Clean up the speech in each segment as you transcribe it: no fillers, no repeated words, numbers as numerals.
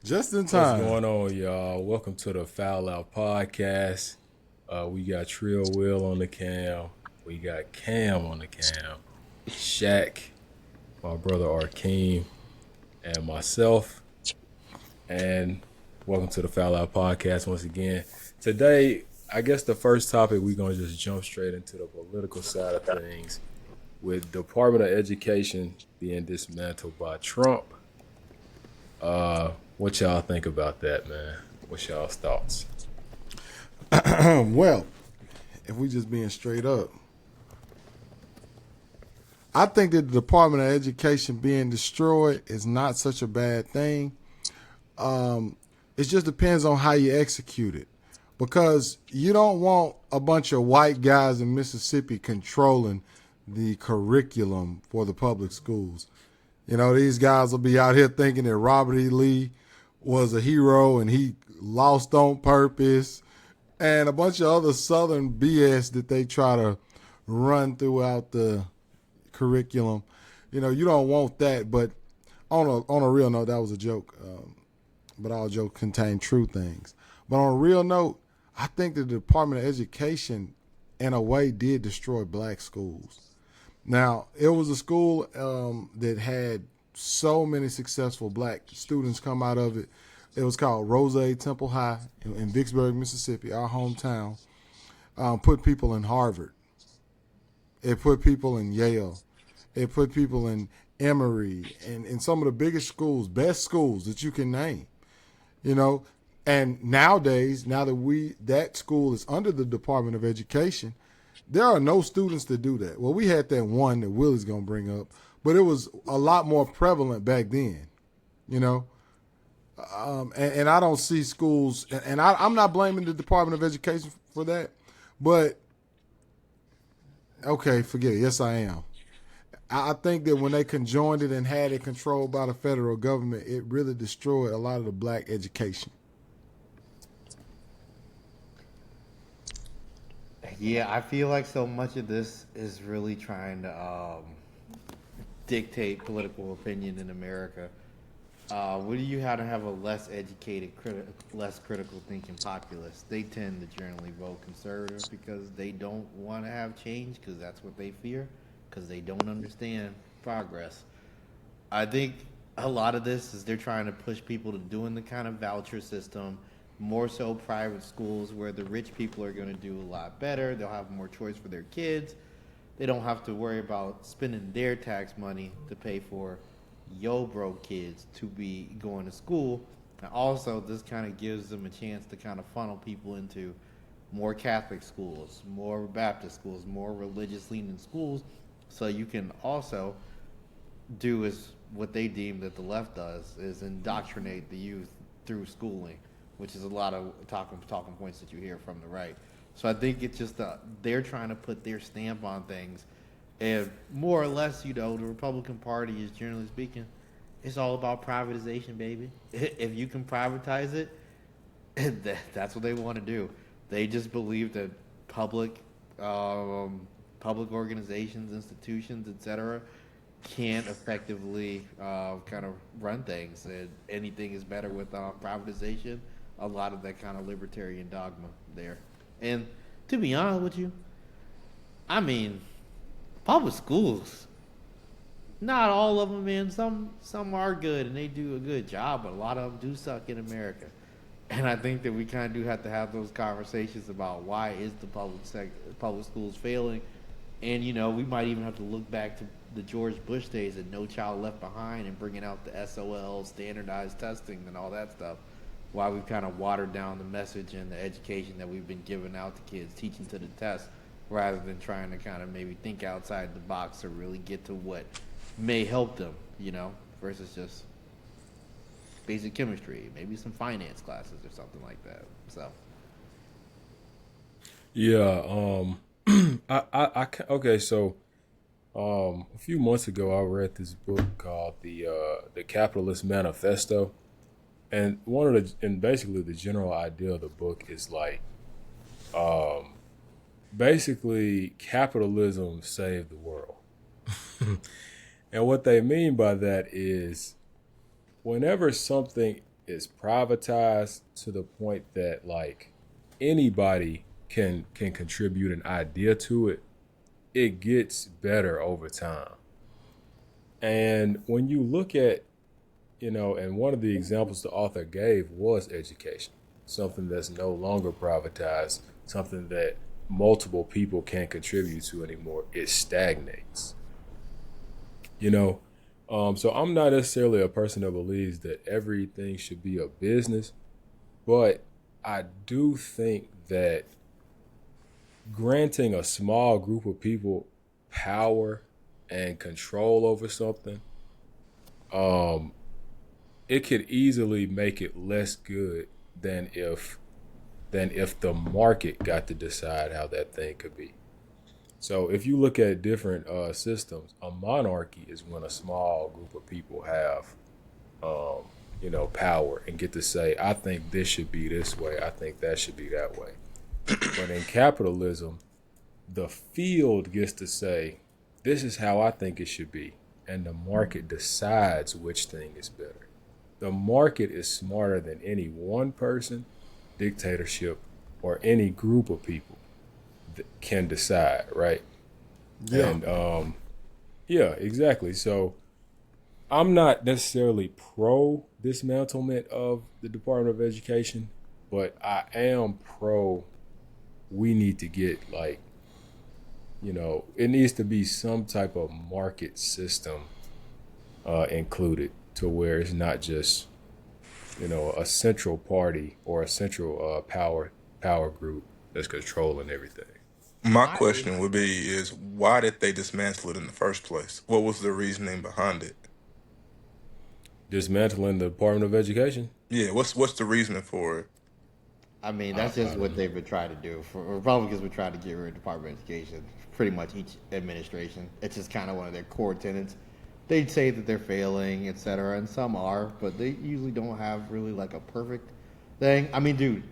Just in What's time. going on, y'all? Welcome to the Foul Out Podcast. We got Trill Will on the cam. We got Cam on the cam. Shaq, my brother Arkeem, and myself. And welcome to the Foul Out Podcast once again. Today, I guess the first topic, we're going to just jump straight into the political side of things with Department of Education being dismantled by Trump. What y'all think about that, man? What's y'all's thoughts? Well, if we just being straight up, I think that the Department of Education being destroyed is not such a bad thing. It just depends on how you execute it. Because you don't want a bunch of white guys in Mississippi controlling the curriculum for the public schools. You know, these guys will be out here thinking that Robert E. Lee was a hero and he lost on purpose and a bunch of other Southern BS that they try to run throughout the curriculum. You know, you don't want that. But on a real note, that was a joke. But all jokes contain true things. But on a real note, I think the Department of Education, in a way, did destroy black schools. Now, it was a school that had so many successful black students come out of it. It was called Rose Temple High in Vicksburg, Mississippi, our hometown. Put people in Harvard. It put people in Yale. It put people in Emory and in some of the biggest schools, best schools that you can name. You know, and nowadays, now that school is under the Department of Education, there are no students to do that. Well, we had that one that Willie's gonna bring up, but it was a lot more prevalent back then. You know, and I don't see schools, and I'm not blaming the Department of Education for that, but okay, forget it. Yes, I am. I think that when they conjoined it and had it controlled by the federal government, it really destroyed a lot of the black education. Yeah, I feel like so much of this is really trying to dictate political opinion in America. What do you how to have a less educated, less critical thinking populace? They tend to generally vote conservative because they don't want to have change because that's what they fear because they don't understand progress. I think a lot of this is they're trying to push people to doing the kind of voucher system, more so private schools where the rich people are going to do a lot better. They'll have more choice for their kids. They don't have to worry about spending their tax money to pay for yo broke kids to be going to school. And also, this kind of gives them a chance to kind of funnel people into more Catholic schools, more Baptist schools, more religious leaning schools. So you can also do is what they deem that the left does is indoctrinate the youth through schooling, which is a lot of talking points that you hear from the right. So I think it's just they're trying to put their stamp on things, and more or less, the Republican Party is generally speaking, it's all about privatization, baby. If you can privatize it, that's what they want to do. They just believe that public, um, public organizations, institutions, etc., can't effectively kind of run things. And anything is better with privatization. A lot of that kind of libertarian dogma there. And to be honest with you, I mean, public schools, not all of them, man. Some are good and they do a good job, but a lot of them do suck in America. And I think that we kind of do have to have those conversations about why is the public schools failing, and we might even have to look back to the George Bush days and No Child Left Behind and bringing out the SOL, standardized testing, and all that stuff. Why we've kind of watered down the message and the education that we've been giving out to kids, teaching to the test, rather than trying to kind of maybe think outside the box or really get to what may help them, versus just basic chemistry, maybe some finance classes or something like that. So, Yeah. Okay. So, a few months ago, I read this book called the Capitalist Manifesto, and basically the general idea of the book is like, um, basically capitalism saved the world, and what they mean by that is whenever something is privatized to the point that like anybody can contribute an idea to it, it gets better over time. And when you look at, and one of the examples the author gave was education, something that's no longer privatized, something that multiple people can't contribute to anymore. It stagnates, you know. So I'm not necessarily a person that believes that everything should be a business, but I do think that granting a small group of people power and control over something, um, it could easily make it less good than if the market got to decide how that thing could be. So if you look at different systems, a monarchy is when a small group of people have, power and get to say, I think this should be this way. I think that should be that way. But in capitalism, the field gets to say, this is how I think it should be. And the market decides which thing is better. The market is smarter than any one person, dictatorship, or any group of people that can decide, right? Yeah. And yeah, exactly. So I'm not necessarily pro dismantlement of the Department of Education, but I am pro we need to get like, it needs to be some type of market system included to where it's not just, a central party or a central power group that's controlling everything. My My question would be is why did they dismantle it in the first place? What was the reasoning behind it? Dismantling the Department of Education. Yeah, what's the reasoning for it? I mean, I, that's just I what don't know. they've been trying to do. For Republicans, were trying to get rid of the Department of Education. Pretty much each administration. It's just kind of one of their core tenets. They'd say that they're failing, etc., and some are, but they usually don't have really like a perfect thing. I mean, dude,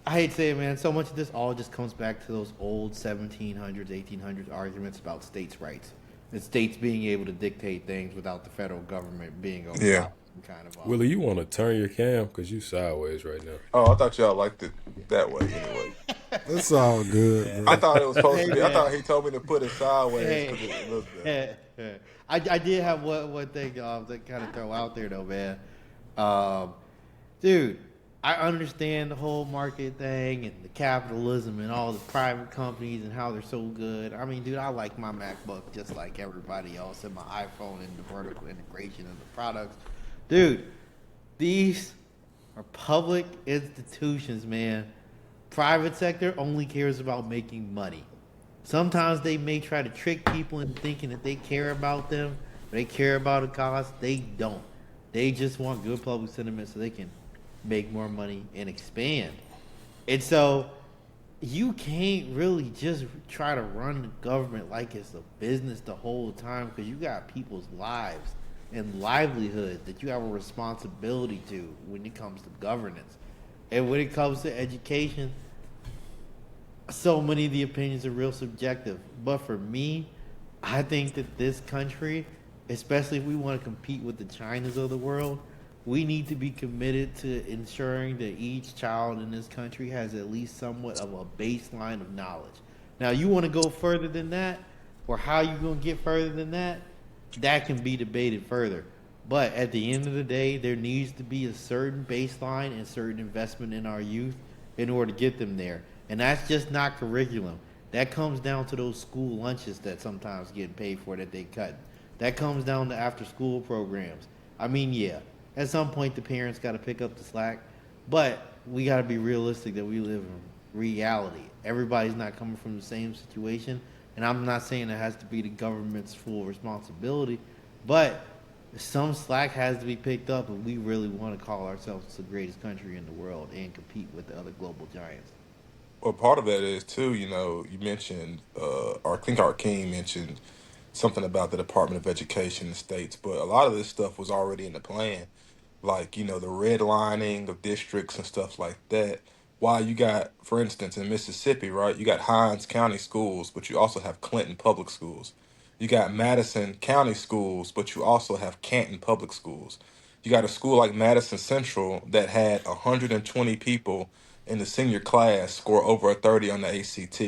I hate to say it, man. So much of this all just comes back to those old 1700s, 1800s arguments about states' rights and states being able to dictate things without the federal government being on Yeah. top. Kind of Willie, you want to turn your cam because you sideways right now. Oh, I thought y'all liked it that way anyway. It's all good, I bro. thought it was supposed to Hey be. I man, thought he told me to put it sideways hey, because it looked better. I did have one thing to kind of throw out there though, man. Um, Dude, I understand the whole market thing and the capitalism and all the private companies and how they're so good. I mean, dude, I like my MacBook just like everybody else and my iPhone and the vertical integration of the products. Dude, these are public institutions, man. Private sector only cares about making money. Sometimes they may try to trick people into thinking that they care about them, they care about a cause. They don't. They just want good public sentiment so they can make more money and expand. And so you can't really just try to run the government like it's a business the whole time because you got people's lives and livelihood that you have a responsibility to when it comes to governance. And when it comes to education, so many of the opinions are real subjective. But for me, I think that this country, especially if we want to compete with the Chinas of the world, we need to be committed to ensuring that each child in this country has at least somewhat of a baseline of knowledge. Now, you want to go further than that, or how you going to get further than that can be debated further. But at the end of the day, there needs to be a certain baseline and certain investment in our youth in order to get them there. And that's just not curriculum. That comes down to those school lunches that sometimes get paid for that they cut. That comes down to after school programs. I mean, yeah, at some point the parents got to pick up the slack, but we got to be realistic that we live in reality. Everybody's not coming from the same situation, and I'm not saying it has to be the government's full responsibility, but some slack has to be picked up if we really want to call ourselves the greatest country in the world and compete with the other global giants. Well, part of that is too. You mentioned, or I think our king mentioned something about the Department of Education in the states, but a lot of this stuff was already in the plan, like the redlining of districts and stuff like that. Why you got, for instance, in Mississippi, right? You got Hinds County schools, but you also have Clinton Public Schools. You got Madison County schools, but you also have Canton Public Schools. You got a school like Madison Central that had 120 people in the senior class score over a 30 on the ACT.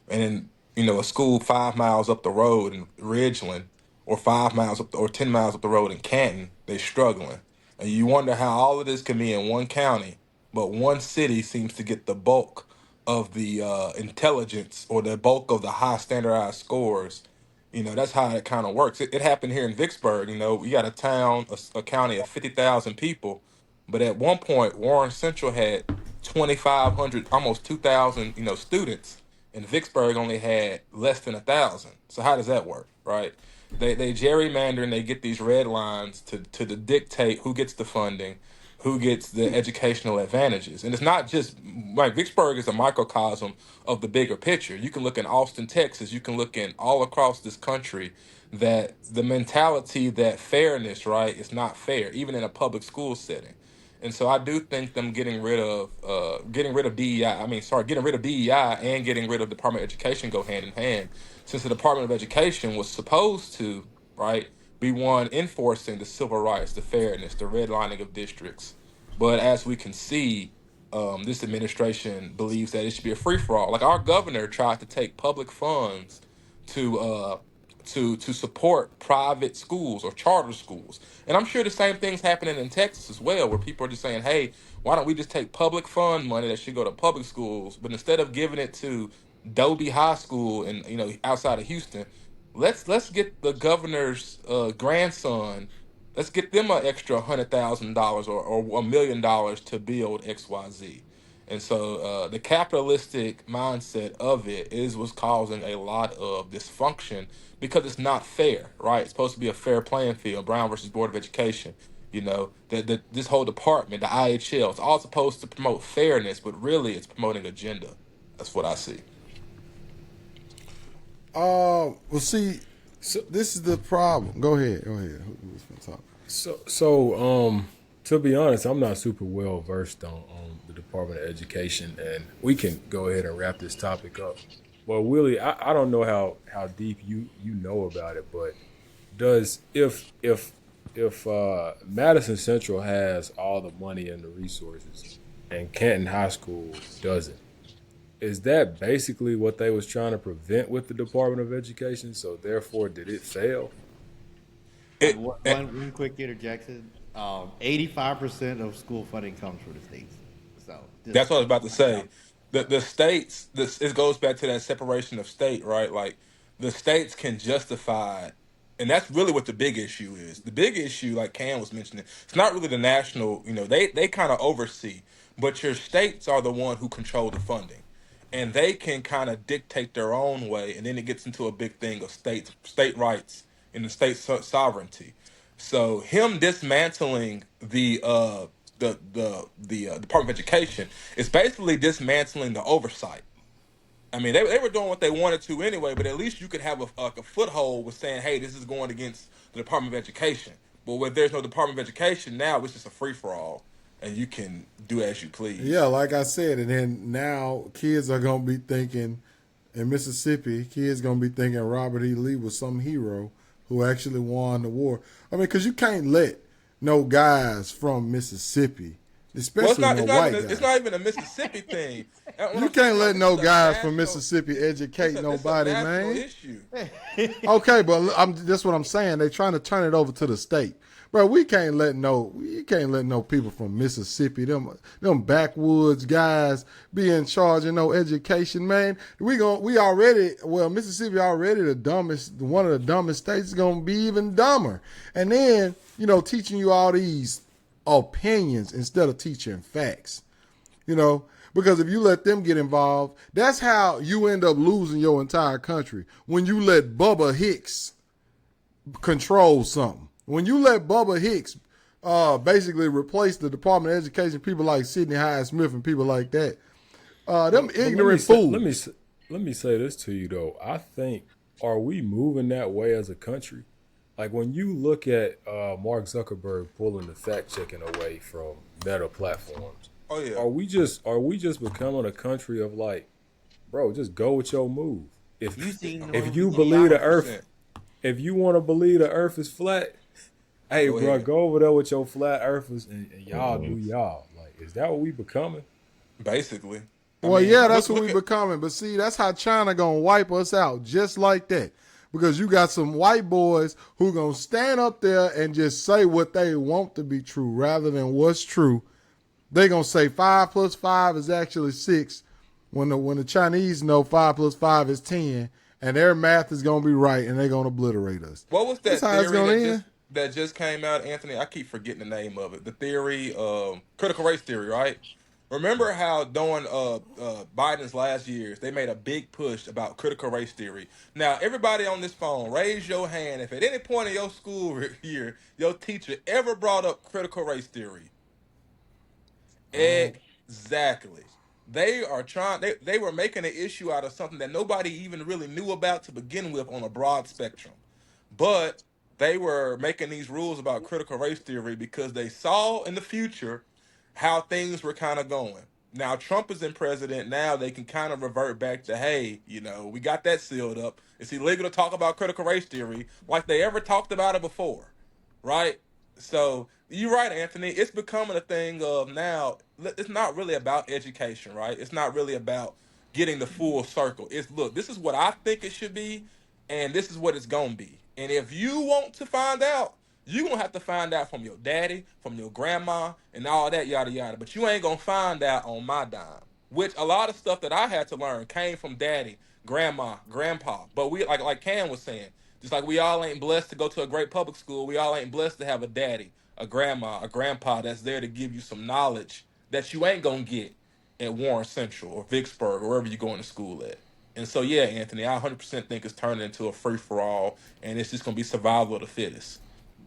And then, a school 5 miles up the road in Ridgeland, or 5 miles up or 10 miles up the road in Canton, they're struggling. And you wonder how all of this can be in one county, but one city seems to get the bulk of the intelligence, or the bulk of the high standardized scores. That's how it kind of works. It happened here in Vicksburg. We got a town, a county of 50,000 people, but at one point, Warren Central had 2,500, almost 2,000, students, and Vicksburg only had less than 1,000. So how does that work, right? They gerrymander, and they get these red lines to dictate who gets the funding, who gets the educational advantages. And it's not just like Vicksburg is a microcosm of the bigger picture. You can look in Austin, Texas, you can look in all across this country, that the mentality that fairness, right, is not fair, even in a public school setting. And so I do think them getting rid of DEI, getting rid of DEI and getting rid of Department of Education go hand in hand, since the Department of Education was supposed to, right, be one enforcing the civil rights, the fairness, the redlining of districts. But as we can see, this administration believes that it should be a free for all. Like, our governor tried to take public funds to to support private schools or charter schools, and I'm sure the same thing's happening in Texas as well, where people are just saying, "Hey, why don't we just take public fund money that should go to public schools, but instead of giving it to Dobie High School and outside of Houston, let's get the governor's grandson. Let's get them an extra $100,000 or $1 million to build XYZ." And so the capitalistic mindset of it is what's causing a lot of dysfunction, because it's not fair, right? It's supposed to be a fair playing field. Brown versus Board of Education. This whole department, the IHL, it's all supposed to promote fairness, but really it's promoting agenda. That's what I see. Well, see, So, this is the problem. Go ahead. Who's gonna talk? so, to be honest, I'm not super well versed on the Department of Education, and we can go ahead and wrap this topic up. Well, Willie, I don't know how deep you know about it, but does if Madison Central has all the money and the resources, and Canton High School doesn't, is that basically what they was trying to prevent with the Department of Education? So therefore, did it fail? It, One quick interjection. 85% of school funding comes from the states. So That's just what I was about to say. The states, this it goes back to that separation of state, right? Like, the states can justify, and that's really what the big issue is. The big issue, like Cam was mentioning, it's not really the national. They kind of oversee, but your states are the one who control the funding, and they can kind of dictate their own way, and then it gets into a big thing of state rights and the state sovereignty. So him dismantling the Department of Education is basically dismantling the oversight. I mean, they were doing what they wanted to anyway, but at least you could have a foothold with saying, "Hey, this is going against the Department of Education." But where there's no Department of Education now, it's just a free for all, and you can do as you please. Yeah, like I said, and then now kids are gonna be thinking in Mississippi, kids gonna be thinking Robert E. Lee was some hero who actually won the war. I mean, because you can't let no guys from Mississippi, Well, especially no white guys. it's not even a Mississippi thing. You can't let no This is a guys from national- Mississippi educate this nobody, a national man. issue. Okay, but that's what I'm saying. They're trying to turn it over to the state, bro. We can't let no people from Mississippi, them backwoods guys, be in charge of no education, man. Mississippi already one of the dumbest states, is gonna be even dumber, and then teaching you all these opinions instead of teaching facts, Because if you let them get involved, that's how you end up losing your entire country. When you let Bubba Hicks control something. When you let Bubba Hicks basically replace the Department of Education, people like Sidney Hyde Smith and people like that, them ignorant fools. Let me say this to you though. I think, are we moving that way as a country? Like, when you look at Mark Zuckerberg pulling the fact checking away from Meta platforms. Oh yeah. Are we just becoming a country of, like, bro, just go with your move? If You seen if the you movie believe the 100%. earth, if you want to believe the earth is flat, Hey, Go bro, ahead. go over there with your flat earthers and y'all Mhm. do y'all. Like, is that what we becoming? Basically, I Well, mean, yeah, look that's what look we at becoming. But see, that's how China gonna wipe us out, just like that. Because you got some white boys who gonna stand up there and just say what they want to be true rather than what's true. They gonna say 5 plus 5 is actually 6, when the Chinese know 5 plus 5 is 10, and their math is gonna be right, and they're gonna obliterate us. what was That's that how it's theory gonna end. that just came out, Anthony? I keep forgetting the name of it. The theory, critical race theory, right? Remember how during Biden's last years they made a big push about critical race theory. Now, everybody on this phone, raise your hand if at any point in your school year your teacher ever brought up critical race theory. Oh, Exactly. They are trying. They were making an issue out of something that nobody even really knew about to begin with on a broad spectrum, but they were making these rules about critical race theory because they saw in the future how things were kind of going. Now Trump is in president. Now they can kind of revert back to, hey, we got that sealed up. It's illegal to talk about critical race theory like they ever talked about it before, right? So you're right, Anthony. It's becoming a thing of now. It's not really about education, right? It's not really about getting the full circle. It's look, this is what I think it should be, and this is what it's gonna be. And if you want to find out, you're gonna have to find out from your daddy, from your grandma, and all that yada yada. But you ain't gonna find out on my dime. Which a lot of stuff that I had to learn came from daddy, grandma, grandpa. But we like Cam was saying, just like we all ain't blessed to go to a great public school, we all ain't blessed to have a daddy, a grandma, a grandpa that's there to give you some knowledge that you ain't gonna get at Warren Central or Vicksburg or wherever you're going to school at. And so, yeah, Anthony, I 100% think it's turning into a free for all, and it's just going to be survival of the fittest.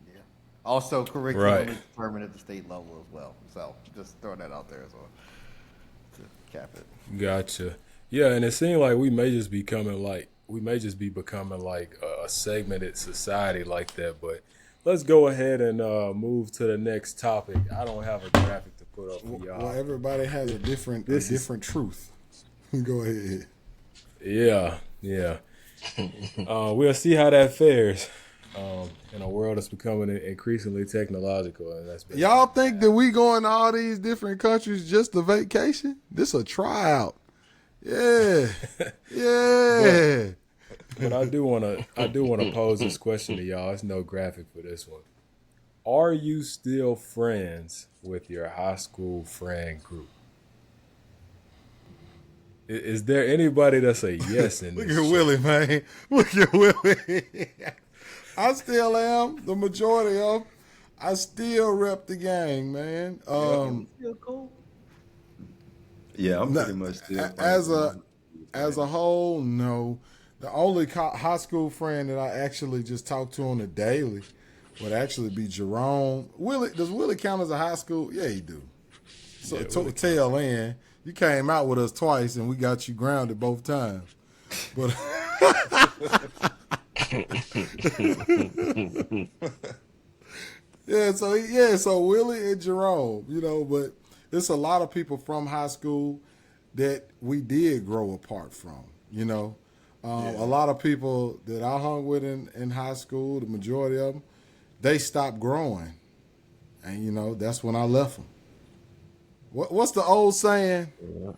Yeah. Also, curriculum Right. is determined at the state level as well. So just throwing that out there as well to cap it. Gotcha. Yeah, and it seemed like we may just be becoming like a segmented society like that. But let's go ahead and move to the next topic. I don't have a graphic to put up for well, y'all. everybody has a This is different truth. Go ahead. yeah. We'll see how that fares. In a world that's becoming increasingly technological, and that's been Y'all think that we going to all these different countries just to vacation? This a tryout. Yeah, but yeah. but I do wanna pose this question to y'all. There's no graphic for this one. Are you still friends with your high school friend group? Is there anybody that's a yes in Look this at chat? Willie, man. Look at Willie. I still am the majority of. I still rep the gang, man. Yep. Still cool. Yeah, I'm No- pretty much still friends as with my a as a friends. whole, no. The only high school friend that I actually just talk to on a daily would actually be Jerome. Willie, does Willie count as a high school? Yeah, he do. So Yeah, Willie counts. tail end, you came out with us twice and we got you grounded both times. But so Willie and Jerome, but it's a lot of people from high school that we did grow apart from. A lot of people that I hung with in high school, the majority of them, they stopped growing, and that's when I left them. What's the old saying? Yeah.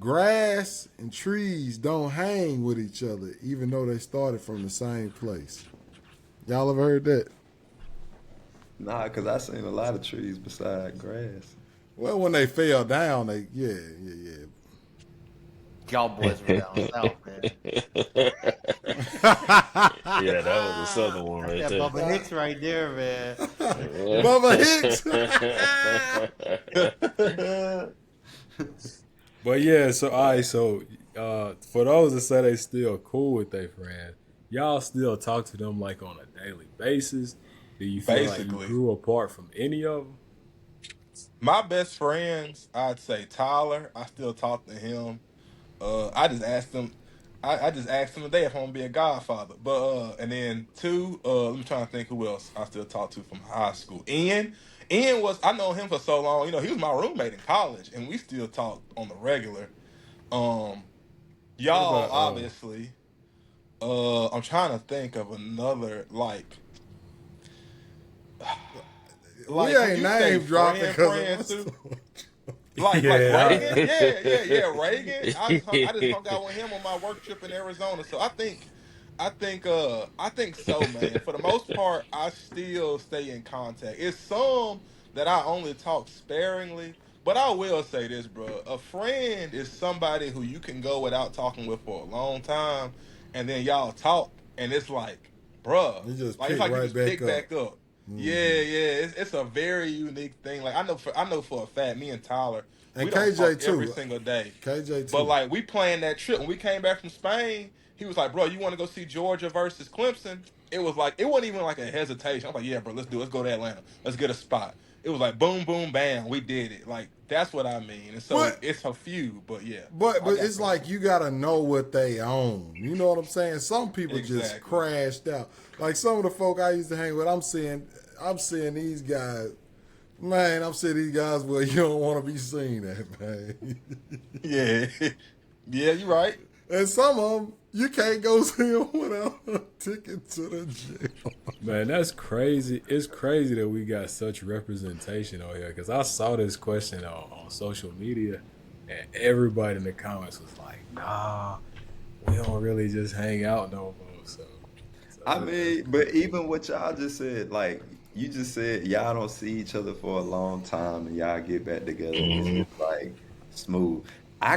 Grass and trees don't hang with each other, even though they started from the same place. Y'all ever heard that? Nah, cause I seen a lot of trees beside grass. Well, when they fell down, yeah. Y'all boys from down south, man. Yeah, that was a southern one That's right that there. Bubba Hicks right there, man. Bubba Hicks. But yeah, so all right, so for those that say they still cool with their friends, y'all still talk to them like on a daily basis. Do you feel like you Basically, grew apart from any of them? my best friends, I'd say Tyler. I still talk to him. I just asked him. I just asked him today if I'm gonna be a godfather. But and then two, let me try to think who else I still talk to from high school. Ian. Ian was I know him for so long. He was my roommate in college, and we still talk on the regular. Um, What y'all about obviously. I'm trying to think of another like We like when ain't you say name dropping friend because too. of Like Yeah. Reagan, yeah. Reagan. I just hung out with him on my work trip in Arizona. So I think so, man. For the most part, I still stay in contact. It's some that I only talk sparingly, but I will say this, bro. A friend is somebody who you can go without talking with for a long time, and then y'all talk, and it's like, bruh, you just like it's pick like you right just back pick up. back up. Yeah, Hmm. it's a very unique thing. Like I know for a fact, me and Tyler, And we don't talk KJ every too. single day. KJ But too. like we planned that trip when we came back from Spain, he was like, "Bro, you want to go see Georgia versus Clemson?" It was like it wasn't even like a hesitation. I'm like, "Yeah, bro, let's do it. Let's go to Atlanta. Let's get a spot." It was like boom, boom, bam, we did it. Like that's what I mean. And so But it's a few, but yeah, but I got it's friends. like you gotta know what they own. You know what I'm saying? Some people just Exactly. crashed out. Like some of the folk I used to hang with, I'm seeing these guys. Man, I'm seeing these guys where you don't want to be seen at, man. Yeah, yeah, you're right. And some of them you can't go see them without a ticket to the jail. Man, that's crazy. It's crazy that we got such representation on here because I saw this question on social media and everybody in the comments was like, nah, we don't really just hang out no more. So I mean, but even what y'all just said, like you just said, y'all don't see each other for a long time, and y'all get back together, and it's just like smooth. I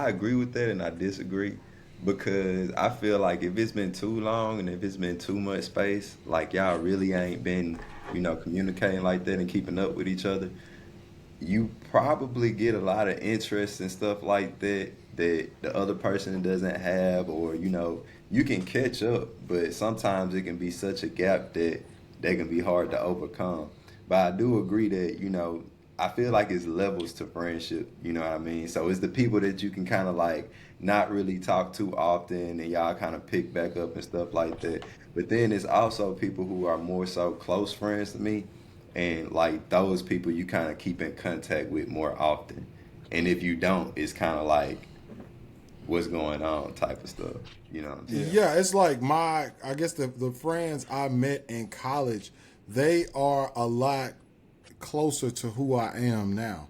agree with that, and I disagree because I feel like if it's been too long and if it's been too much space, like y'all really ain't been, communicating like that and keeping up with each other, you probably get a lot of interest and stuff like that that the other person doesn't have, or you can catch up, but sometimes it can be such a gap that they can be hard to overcome. But I do agree that I feel like it's levels to friendship. You know what I mean? So it's the people that you can kind of like not really talk to often, and y'all kind of pick back up and stuff like that. But then it's also people who are more so close friends to me, and like those people you kind of keep in contact with more often. And if you don't, it's kind of like what's going on type of stuff. You know what I'm saying? Yeah, Yeah, it's like I guess the friends I met in college, they are a lot closer to who I am now.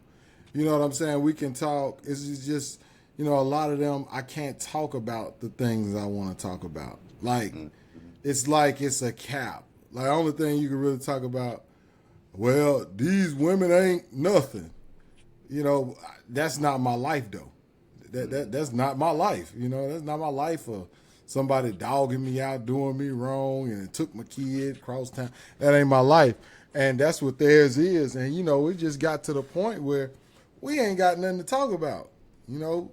You know what I'm saying? We can talk. It's just, a lot of them, I can't talk about the things I want to talk about. Like it's a cap. Like, the only thing you can really talk about, well, these women ain't nothing. That's not my life, though. That's not my life. That's not my life for somebody dogging me out, doing me wrong, and took my kid across town. That ain't my life, and that's what theirs is. And we just got to the point where we ain't got nothing to talk about. You know,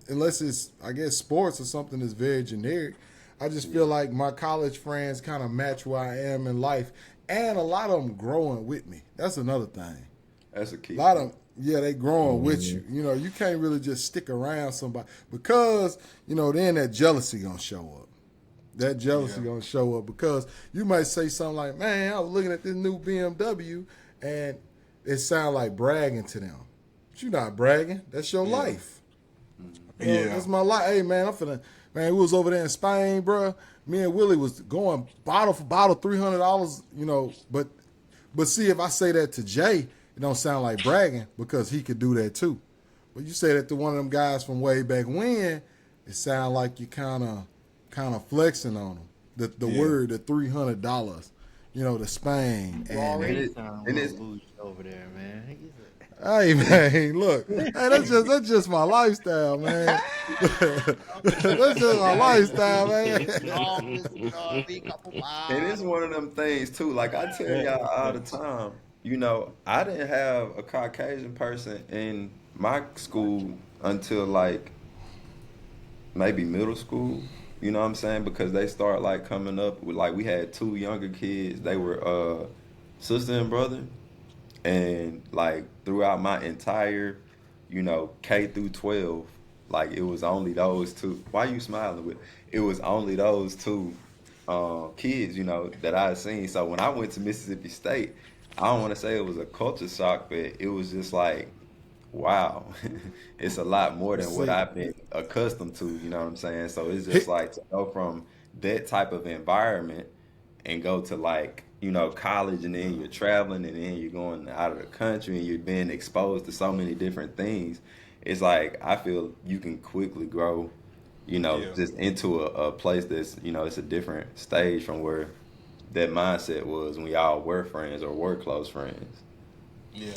unless it's, I guess, sports or something that's very generic. I just feel like my college friends kind of match where I am in life, and a lot of them growing with me. That's another thing. That's a A key lot point. of Yeah, they growing with you. You can't really just stick around somebody because then that jealousy gonna show up. That jealousy yeah, gonna show up because you might say something like, "Man, I was looking at this new BMW," and it sound like bragging to them. But you're not bragging. That's your yeah, life. yeah, That's my life. Hey, man, man, we was over there in Spain, bro. Me and Willie was going bottle for bottle, $300. But see, if I say that to Jay, it don't sound like bragging because he could do that too. But you say that to one of them guys from way back when, it sound like you kind of flexing on them. The yeah. word, the $300, to Spain, You and And already it sound a and little it's bougie over there, man. hey, man, look, hey, that's just my lifestyle, man. That's just my lifestyle, man. A couple and it's bottles. one of them things too. Like I tell y'all all the time, I didn't have a Caucasian person in my school until like maybe middle school. You know what I'm saying? Because they start like coming up with like we had two younger kids. They were sister and brother, and like throughout my entire, K through 12, like it was only those two. Why you smiling with? It was only those two kids, that I had seen. So when I went to Mississippi State, I don't want to say it was a culture shock, but it was just like, wow, it's a lot more than what See, I've been accustomed to. You know what I'm saying? So it's just he, like to go from that type of environment and go to like college, and then you're traveling, and then you're going out of the country, and you're being exposed to so many different things. It's like I feel you can quickly grow, Yeah. just into a place that's, it's a different stage from where that mindset was when y'all were friends or were close friends. Yeah.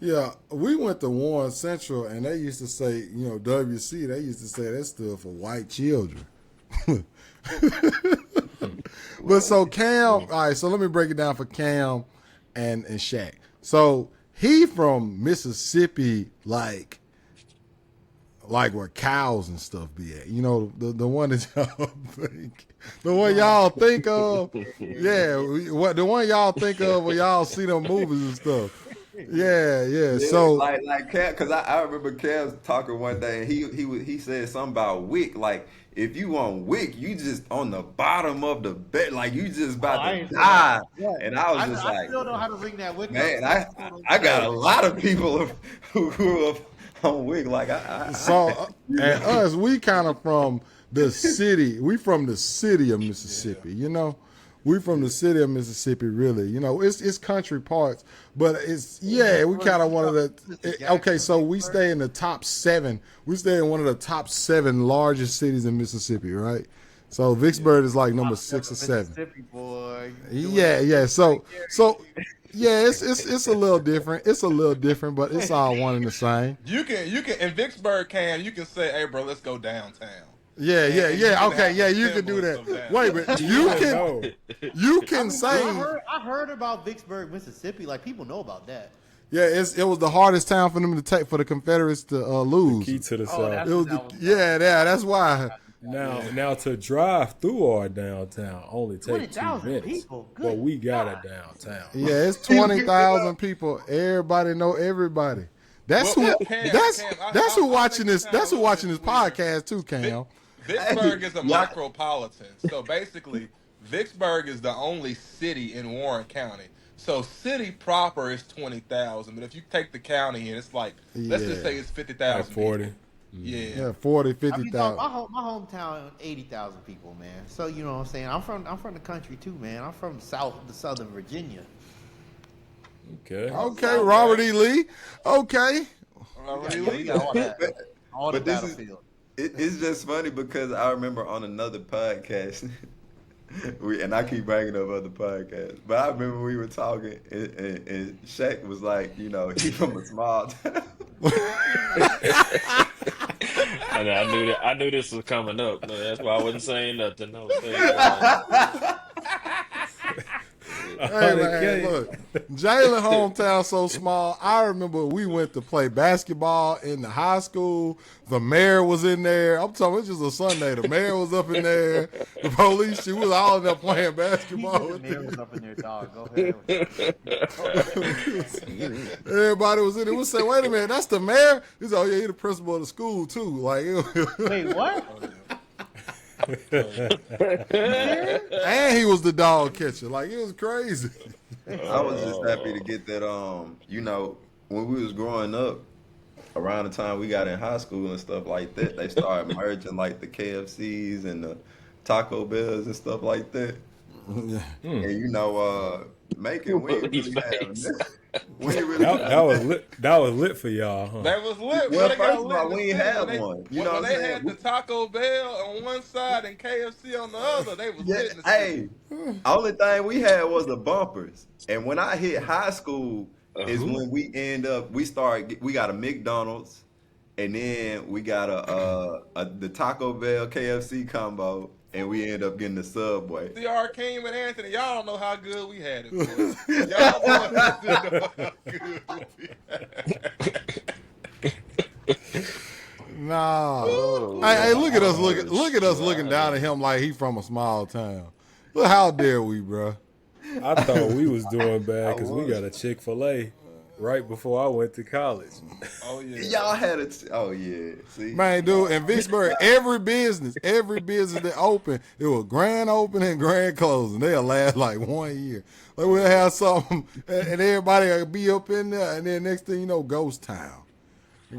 Yeah, we went to Warren Central, and they used to say, WC, they used to say that stood for white children. But so Cam, all right, so let me break it down for Cam and Shaq. So he from Mississippi, like where cows and stuff be at. The one that y'all think, the one y'all think of. Yeah, the one y'all think of when y'all see them movies and stuff. Yeah. Yeah, So like Cam, because I remember Cam talking one day, and he said something about wick. Like, if you want wick, you just on the bottom of the bed, like you just about I to ain't die. Yeah. And I was just I like, still know how to ring that wick man, up. I got a lot of people who grew up on wick. Like and us, we kind of from the city. We from the city of Mississippi. We from the city of Mississippi. Really, it's country parts, but we kind of one of the. Okay, so we stay in the top 7. We stay in one of the top 7 largest cities in Mississippi, right? So Vicksburg is like number 6 or 7. Mississippi boy. Yeah. So yeah, it's a little different. It's a little different, but it's all one and the same. You can in Vicksburg, Cam, you can say, "Hey, bro, let's go downtown." Yeah. And you can Okay, have yeah, a you can do semblance that. of Wait, but you can say, I heard about Vicksburg, Mississippi. Like people know about that. yeah, it was the hardest town for them to take, for the Confederates to lose. Key to the Oh, South. It was that's why. Now to drive through our downtown only take 2 20,000 minutes, people. Good but we got God. a downtown. Yeah, it's 20,000 people. Everybody know everybody. That's Well, who. Cam, That's who I'll watching make this. it That's sound who a watching little this bit weird. podcast too, Cam. Vicksburg is a Yeah. micropolitan. So basically, Vicksburg is the only city in Warren County. So city proper is 20,000, but if you take the county in, it's like let's just Yeah. say it's 50,000. Like 40. Yeah. Yeah, 40, I mean, 50,000. my hometown, 80,000 people, man. So you know what I'm saying. I'm from the country too, man. I'm from the Southern Virginia. Okay. Okay, Robert E. Lee. Okay. We got all that, all the But this is- battlefield. It's just funny because I remember on another podcast, and I keep bringing up other podcasts, but I remember we were talking, and Shaq was like, he from a small town. I knew this was coming up. No, that's why I wasn't saying nothing. No, Hey man, look, Jalen hometown so small. I remember we went to play basketball in the high school. The mayor was in there. I'm talking, it's just a Sunday. The mayor was up in there. The police, she was all in there playing basketball. The man was up in there, dog. Go ahead. Everybody was in there. We said, wait a minute, that's the mayor? He said, oh yeah, he the principal of the school too. Like, Wait, what? and he was the dog catcher. Like, it was crazy. I was just happy to get that. When we was growing up, around the time we got in high school and stuff like that, they started merging like the KFCs and the Taco Bells and stuff like that. And Macon, we ain't really have. We ain't really That was lit. That was lit for y'all, huh? That was lit. Well, They got first of lit all, in the we ain't city. have When they- one. You when know what they I'm had saying? the Taco Bell on one side and KFC on the other, they was lit in the city. Hey, only thing we had was the bumpers. And when I hit high school is when we we got a McDonald's, and then we got the Taco Bell KFC combo, and we end up getting the Subway. See, Arkeem and Anthony, y'all don't know how good we had it. Boy. Y'all boys didn't know how good we had it. Nah. Hey, look at us looking down at him like he from a small town. Look, how dare we, bro? I thought we was doing bad because we got a Chick-fil-A right before I went to college. Oh, yeah. Y'all had it. Oh yeah. See, Man, dude, in Vicksburg, every business that open, it was grand opening and grand closing. They'll last like 1 year. Like we'll have something, and everybody will be up in there, and then next thing you know, ghost town.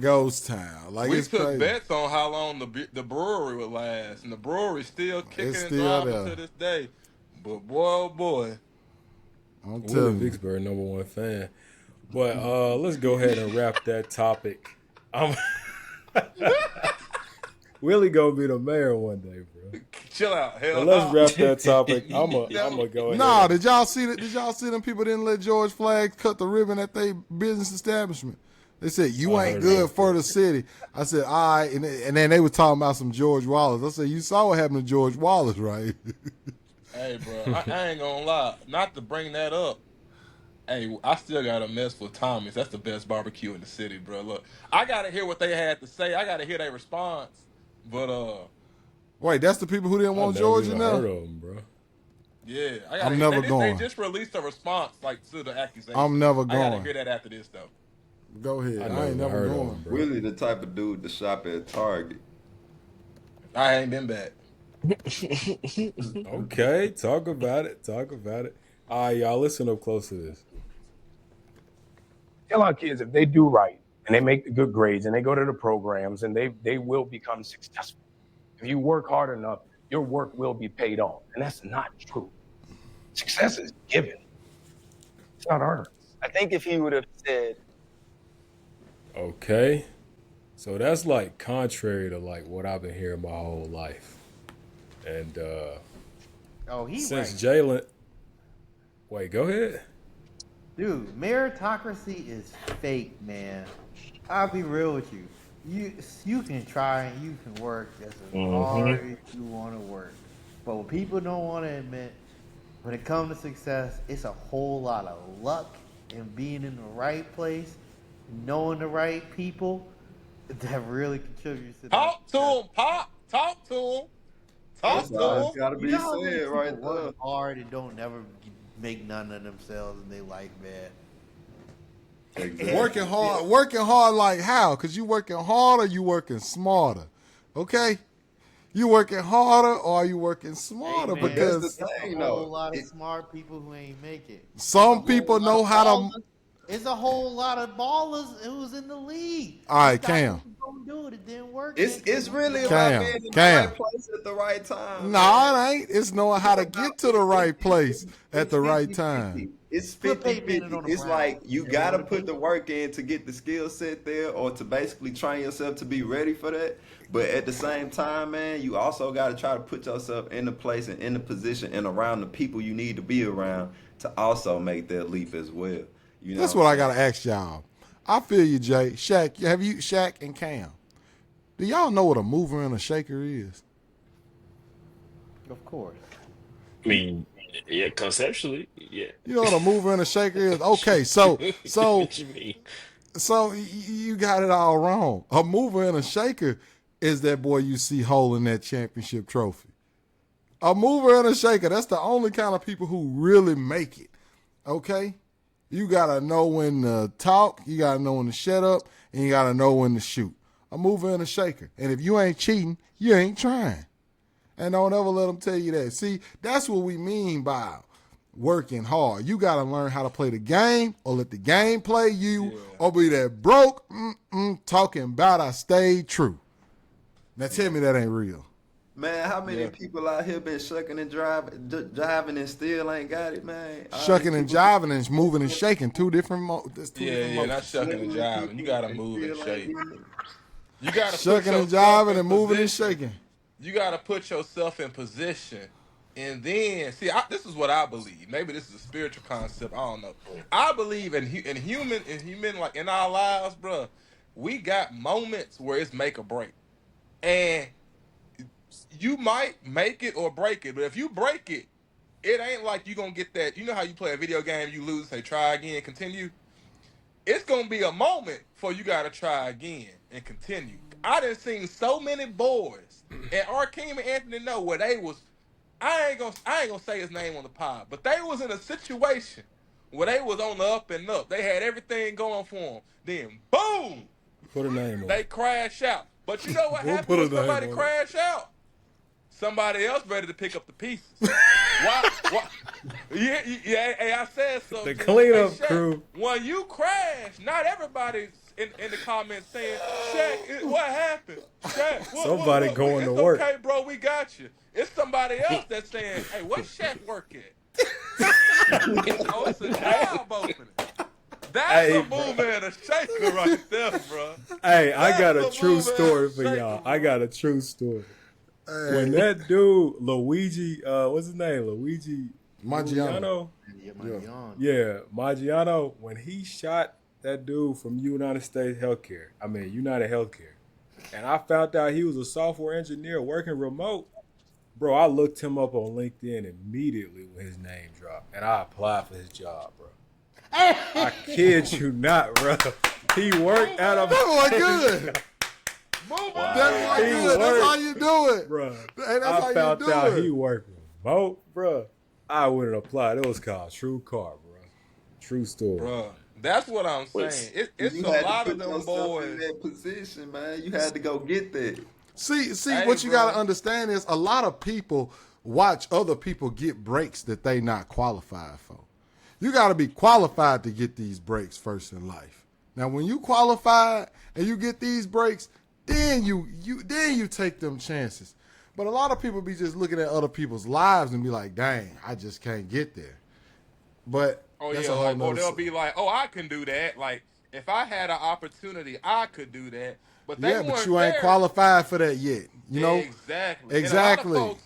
Ghost town. Like, We it's took crazy. bets on how long the brewery would last, and the brewery's still kicking It's and still thriving there. to this day. But boy, oh boy, I'm Willie telling you. Vicksburg, #1 fan. But let's go ahead and wrap that topic. Willie gonna be the mayor one day, bro. Chill out. Hell But let's no. wrap that topic. I'm No. gonna go ahead. Nah, did y'all see that? Did y'all see them people didn't let George Flagg cut the ribbon at their business establishment? They said, you I ain't heard good about for the city. I said, all right. And then they were talking about some George Wallace. I said, you saw what happened to George Wallace, right? Hey, bro, I ain't gonna lie. Not to bring that up. Hey, I still gotta mess with Tommy's. That's the best barbecue in the city, bro. Look, I gotta hear what they had to say. I gotta hear their response. But Wait, that's the people who didn't I want never George even in there? heard of him, bro. yeah, I gotta. I'm hear. never They going. just released a response like to the accusation. I'm never I gotta going. hear that after this though. Go ahead. I I never ain't never heard of going. him, bro. Willie the type of dude to shop at Target. I ain't been back. Okay, talk about it. Talk about it. All right, y'all, listen up close to this. Tell our kids if they do right and they make the good grades and they go to the programs and they will become successful. If you work hard enough, your work will be paid off. And that's not true. Success is given. It's not earned. I think if he would have said, Okay, so that's like contrary to like what I've been hearing my whole life, and Oh, he since right. Jalen, wait, go ahead. Dude, meritocracy is fake, man. I'll be real with you. You can try and you can work just as hard as you want to work. But what people don't want to admit, when it comes to success, it's a whole lot of luck and being in the right place, knowing the right people that really contributes to that. Talk to him, Pop. Talk to him. Talk That's to all him. it's gotta You be know how many said people right there. work hard and don't never make none of themselves and they like, man. Exactly. Working hard like how? Because you working harder, you working smarter. Okay? You working harder or are you working smarter? Hey, man, Because That's the it's thing, a whole though. lot of smart people who ain't make it. some people know how to. It's a whole lot of ballers who's in the league. All right, You got Cam. people gonna do it. It didn't work. It's really Cam, about being in the Cam. right place at the right time. No, man. it ain't. It's knowing how to get to the right place at the right 50-50. time. It's Put Peyton 50-50. Manning on the It's Browns. like you They gotta would've put paid the him. work in to get the skill set there or to basically train yourself to be ready for that. But at the same time, man, you also gotta try to put yourself in the place and in the position and around the people you need to be around to also make that leap as well. You know That's what I I'm gotta ask y'all. I feel you, Jay. Shaq, Shaq and Cam? Do y'all know what a mover and a shaker is? Of course. I mean, yeah, conceptually, yeah. You know what a mover and a shaker is? Okay, so What you mean? you got it all wrong. A mover and a shaker is that boy you see holding that championship trophy. A mover and a shaker, that's the only kind of people who really make it. Okay? You gotta know when to talk, you gotta know when to shut up, and you gotta know when to shoot. A mover and a shaker. And if you ain't cheating, you ain't trying. And don't ever let them tell you that. See, that's what we mean by working hard. You got to learn how to play the game or let the game play you or be that broke talking about I stayed true. Now tell me that ain't real. Man, how many people out here been shucking and driving and still ain't got it, man? All Shucking these and people- jiving and moving and shaking, two different motions. Yeah, not shucking and jiving. You gotta move and still shake. ain't getting it. You gotta Shucking put and yourself jiving in and moving and position. shaking. You gotta put yourself in position, and then see. This is what I believe. Maybe this is a spiritual concept. I don't know. I believe in human like in our lives, bro. We got moments where it's make or break, and you might make it or break it. But if you break it, it ain't like you gonna get that. You know how you play a video game, you lose, say try again, continue. It's gonna be a moment for you gotta try again and continue. I done seen so many boys, and Arkeem and Anthony know where they was. I ain't gonna say his name on the pod, but they was in a situation where they was on the up and up. They had everything going for them. Then boom, Put a name on they it. crash out. But you know what We'll happens put a when somebody name on it. crash out? Somebody else ready to pick up the pieces. Why? Yeah. Hey, I said so. The G. cleanup Shaq, crew. When you crash, not everybody's in the comments saying, "Shaq, what happened?" Shaq, Somebody going it's to work. okay, bro. We got you. It's somebody else that's saying, "Hey, what's Shaq work at?" Oh, it's a job opening. That's Hey, a mover and a shaker right there, bro. Hey, I got a That's true mover and story a for shaker, y'all. bro. I got a true story. When Hey, that dude Luigi, what's his name? Luigi Maggiano. Giuliano? Yeah, my Yeah. yawn. Yeah, Maggiano. When he shot that dude from United Healthcare, and I found out he was a software engineer working remote. Bro, I looked him up on LinkedIn immediately when his name dropped, and I applied for his job, bro. I kid you not, bro. He worked at a That boy good. Mover That boy He good. That's worked. how you do it. Bro. Hey, that's I how you found do out it. he worked remote, bro. I wouldn't apply. It was called True Car, bro. True story. bro. That's what I'm saying. Was It's You a had to lot of put them yourself in boys. that position, man. You had to go get that. See, Hey, what you got to bro. understand is a lot of people watch other people get breaks that they not qualified for. You got to be qualified to get these breaks first in life. Now, when you qualified and you get these breaks, then you take them chances. But a lot of people be just looking at other people's lives and be like, "Dang, I just can't get there." But Oh that's yeah, a whole or nother. they'll be like, "Oh, I can do that." Like if I had an opportunity, I could do that. But they Yeah, but weren't you ain't there. qualified for that yet. You know Exactly. And exactly.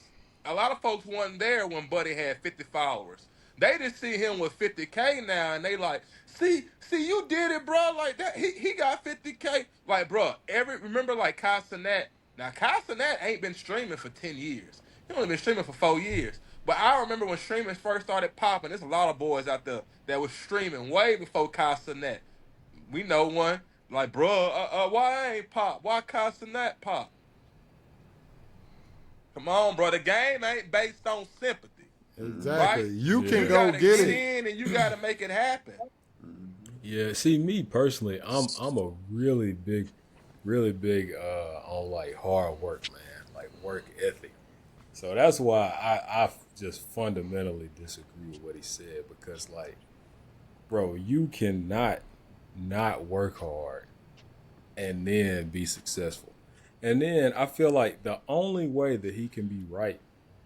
a lot of folks wasn't there when Buddy had 50 followers. They just see him with 50K now, and they like, see, you did it, bro. Like that, he got 50K. Like, bro, remember like Kai Cenat. Now Kai Cenat ain't been streaming for 10 years. He only been streaming for 4 years. But I remember when streaming first started popping. There's a lot of boys out there that was streaming way before Kai Cenat. We know one. Like, bro, why I ain't pop? Why Kai Cenat pop? Come on, bro. The game ain't based on sympathy, right? Exactly. You can You Yeah. go gotta get get it. in and you gotta make it happen. Yeah. See, me personally, I'm a really big on like hard work, man. Like work ethic. So that's why I just fundamentally disagree with what he said because like, bro, you cannot not work hard and then be successful. And then I feel like the only way that he can be right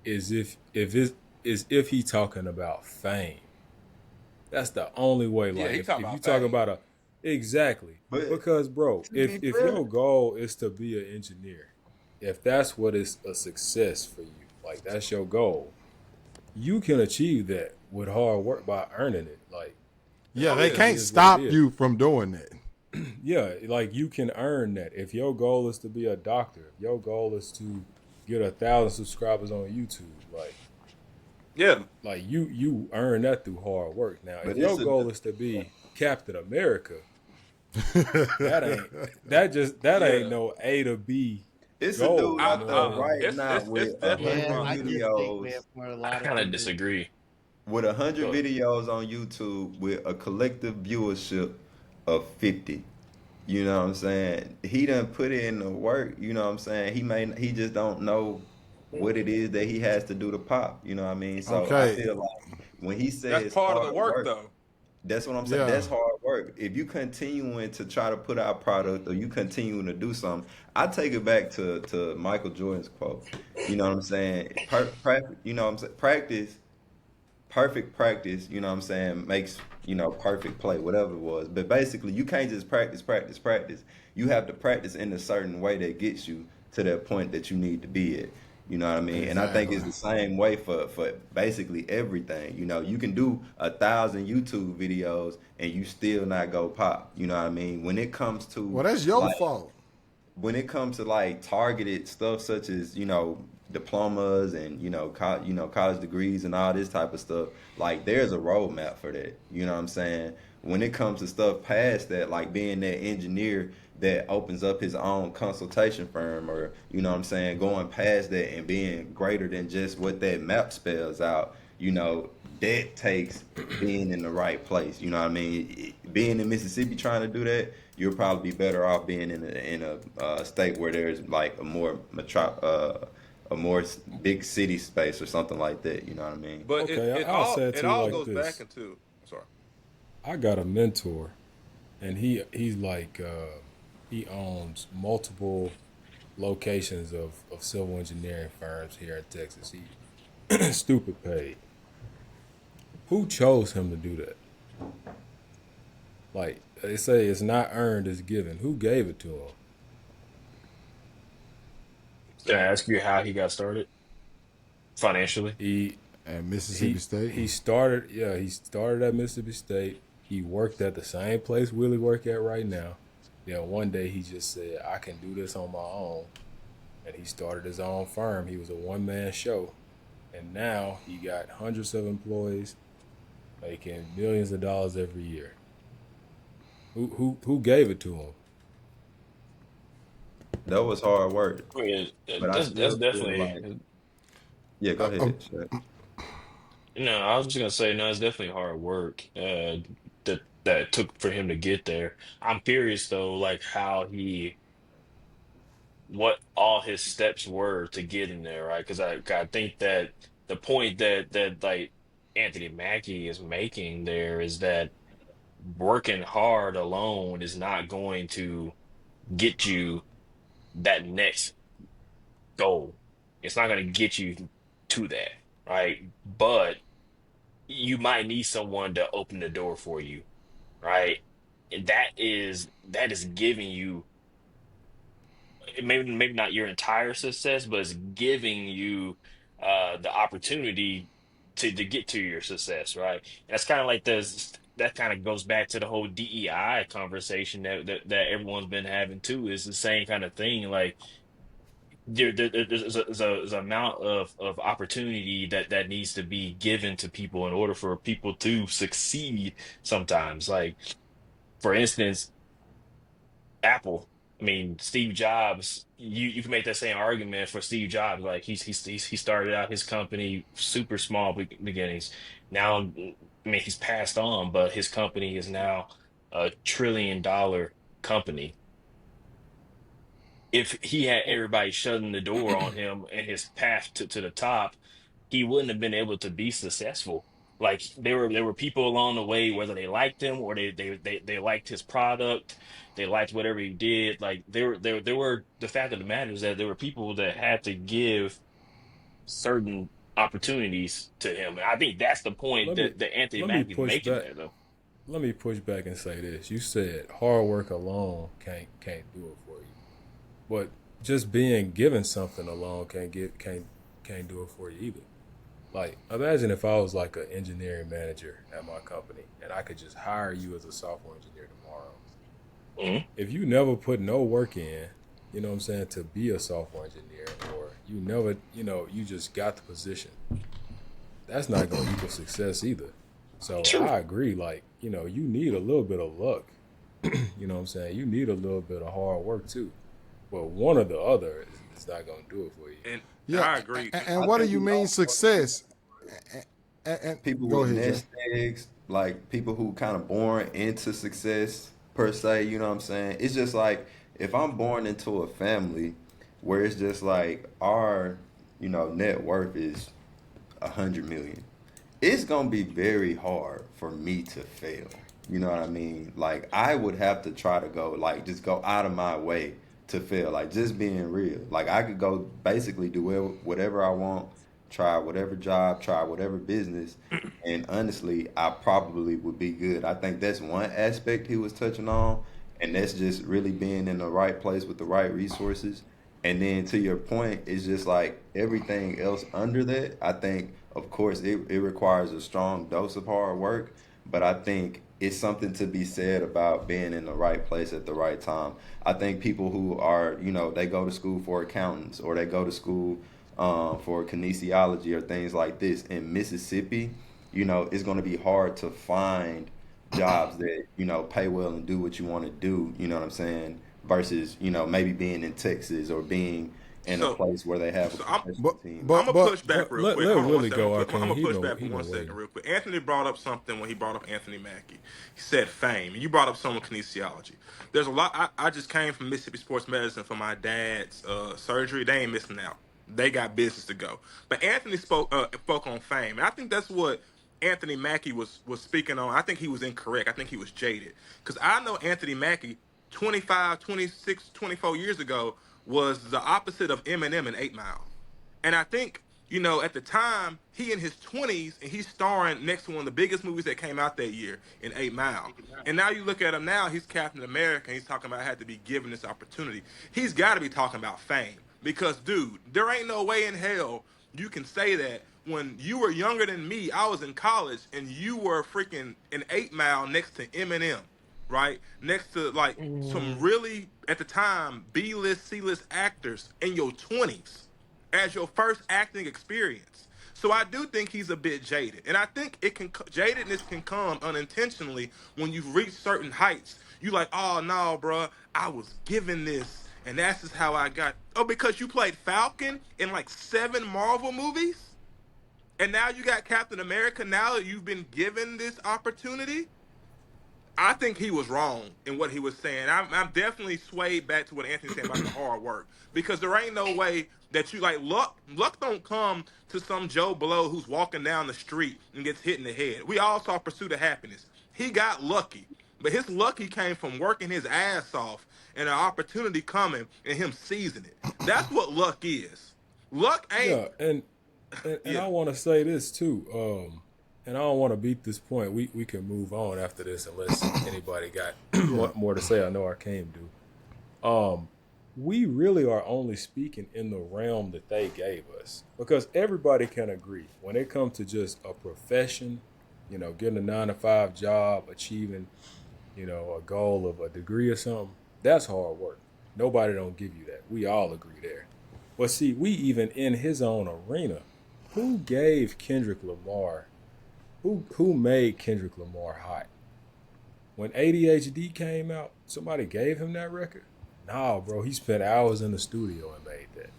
is if he talking about fame. That's the only way. Yeah, Like he talking if you about talk fame. about a exactly But because bro, to be if fair, your goal is to be an engineer, if that's what is a success for you, like that's your goal, you can achieve that with hard work by earning it. Like Yeah, Oh they yeah. it can't is what it stop is. you from doing that. Yeah, like you can earn that. If your goal is to be a doctor, if your goal is to get 1,000 subscribers on YouTube, Yeah. like you earn that through hard work. Now, if but your goal is to be Captain America, that ain't Yeah. no A to B it's a dude goal. You out know what I there mean? right now It's with a definitely Yeah, hundred I possible. just think, man, videos, for a I lot of kind of people, disagree. with 100 But videos on YouTube with a collective viewership of 50. You know what I'm saying? He done put in the work. You know what I'm saying? He just don't know what it is that he has to do to pop. You know what I mean? So I Okay. feel like when he That's says part of the hard work work, though. that's what I'm saying. Yeah. That's hard work. If you continuing to try to put out product or you continuing to do something, I take it back to Michael Jordan's quote. You know what I'm saying? You know what I'm saying? Perfect practice, you know what I'm saying, makes, perfect play, whatever it was. But basically, you can't just practice. You have to practice in a certain way that gets you to that point that you need to be at. You know what I mean? And I think Exactly. it's the same way for basically everything. You know, you can do 1,000 YouTube videos and you still not go pop. You know what I mean? Well, that's your fault. When it comes to like targeted stuff such as diplomas and college degrees and all this type of stuff, like there's a roadmap for that. You know what I'm saying? When it comes to stuff past that, like being that engineer that opens up his own consultation firm, or what I'm saying, going past that and being greater than just what that map spells out, that takes being in the right place. You know what I mean? Being in Mississippi trying to do that, you'll probably be better off being in a state where there's like a more big city space or something like that. You know what I mean? But Okay, I'll say it it to you all like goes back this: into sorry. I got a mentor, and he's like he owns multiple locations of civil engineering firms here in Texas. He stupid paid. Who chose him to do that? Like they say, it's not earned, it's given. Who gave it to him? Can I ask you how he got started financially? He At Mississippi he State. he started. Yeah, he started at Mississippi State. He worked at the same place Willie work at right now. Then one day he just said, "I can do this on my own," and he started his own firm. He was a one man show, and now he got hundreds of employees, making millions of dollars every year. Who gave it to him? That was hard work, I mean, but I that's still feel like, definitely. yeah, go ahead. Shaq. No, I was just gonna say, no, it's definitely hard work that it took for him to get there. I'm curious though, like what all his steps were to getting there, right? Because I think that the point that like Anthony Mackie is making there is that working hard alone is not going to get you that next goal. It's not going to get you to that, right? But you might need someone to open the door for you, right? And that is giving you maybe not your entire success, but it's giving you the opportunity to get to your success, right? And that's kind of like this. That kind of goes back to the whole DEI conversation that everyone's been having too. Is the same kind of thing. Like there's a amount of opportunity that needs to be given to people in order for people to succeed sometimes. Like, for instance, Apple. I mean, Steve Jobs, you can make that same argument for Steve Jobs. Like he started out his company super small beginnings. Now, I mean, he's passed on, but his company is now a $1 trillion company. If he had everybody shutting the door on him and his path to the top, he wouldn't have been able to be successful. Like there were people along the way, whether they liked him or they liked his product, they liked whatever he did. Like there were the fact of the matter is that there were people that had to give certain opportunities to him. And I think that's the point Let me that Anthony let me Mackie's push making back. there though. Let me push back and say this. You said hard work alone can't do it for you. But just being given something alone can't do it for you either. Like imagine if I was like an engineering manager at my company and I could just hire you as a software engineer tomorrow. Mhm. If you never put no work in, you know what I'm saying, to be a software engineer, or you never, you just got the position, that's not gonna equal success either. So True. I agree, like, you need a little bit of luck. You know what I'm saying? You need a little bit of hard work too. But one or the other is not gonna do it for you. And Yeah, I agree. and I what do think you we mean all success? And people go with ahead, Jay. nest eggs, like people who kind of born into success per se, you know what I'm saying? It's just like if I'm born into a family where it's just like our, net worth is 100 million, it's gonna be very hard for me to fail. You know what I mean? Like I would have to try to go like just go out of my way to fail. Like just being real. Like I could go basically do whatever I want, try whatever job, try whatever business, and honestly, I probably would be good. I think that's one aspect he was touching on, and that's just really being in the right place with the right resources. And then to your point, it's just like everything else under that. I think, of course, it requires a strong dose of hard work, but I think it's something to be said about being in the right place at the right time. I think people who are, they go to school for accountants or they go to school for kinesiology or things like this in Mississippi, it's going to be hard to find jobs that, pay well and do what you want to do, you know what I'm saying? Versus, maybe being in Texas or being in a So, place where they have a so I'm professional But team. but I'm gonna but push back real quick. Let Hold on one Willie second. go, I'm Arcane. gonna He push know back for he know 1 second, Willie. real quick. Anthony brought up something when he brought up Anthony Mackie. He said fame, and you brought up some of kinesiology. There's a lot. I just came from Mississippi Sports Medicine for my dad's surgery. They ain't missing out. They got business to go. But Anthony spoke on fame, and I think that's what Anthony Mackie was speaking on. I think he was incorrect. I think he was jaded because I know Anthony Mackie 25, 26, 24 years ago was the opposite of Eminem and 8 Mile. And I think you know, at the time, he in his 20s and he's starring next to one of the biggest movies that came out that year in 8 Mile. And now you look at him now, he's Captain America, and he's talking about had to be given this opportunity. He's got to be talking about fame. Because, dude, there ain't no way in hell you can say that when you were younger than me, I was in college, and you were freaking in 8 Mile next to Eminem, right? Next to, like, some really, at the time, B-list, C-list actors in your 20s as your first acting experience. So I do think he's a bit jaded, and I think it can jadedness can come unintentionally when you've reached certain heights. You like, oh no, bro, I was given this, and that's just how I got. Oh, because you played Falcon in like 7 Marvel movies, and now you got Captain America. Now that you've been given this opportunity, I think he was wrong in what he was saying. I'm definitely swayed back to what Anthony said about the hard work, because there ain't no way that you like luck. Luck don't come to some Joe Blow who's walking down the street and gets hit in the head. We all saw Pursuit of Happiness. He got lucky, but his lucky came from working his ass off and an opportunity coming and him seizing it. That's what luck is. Luck ain't. Yeah, and Yeah. I want to say this too. And I don't want to beat this point. We can move on after this unless anybody got more to say. I know Arcane do. We really are only speaking in the realm that they gave us, because everybody can agree when it comes to just a profession, you know, getting a 9-to-5 job, achieving, you know, a goal of a degree or something. That's hard work. Nobody don't give you that. We all agree there. But see, we even in his own arena, who gave Kendrick Lamar? Who made Kendrick Lamar hot? When ADHD came out, somebody gave him that record? Nah, bro, he spent hours in the studio and made that.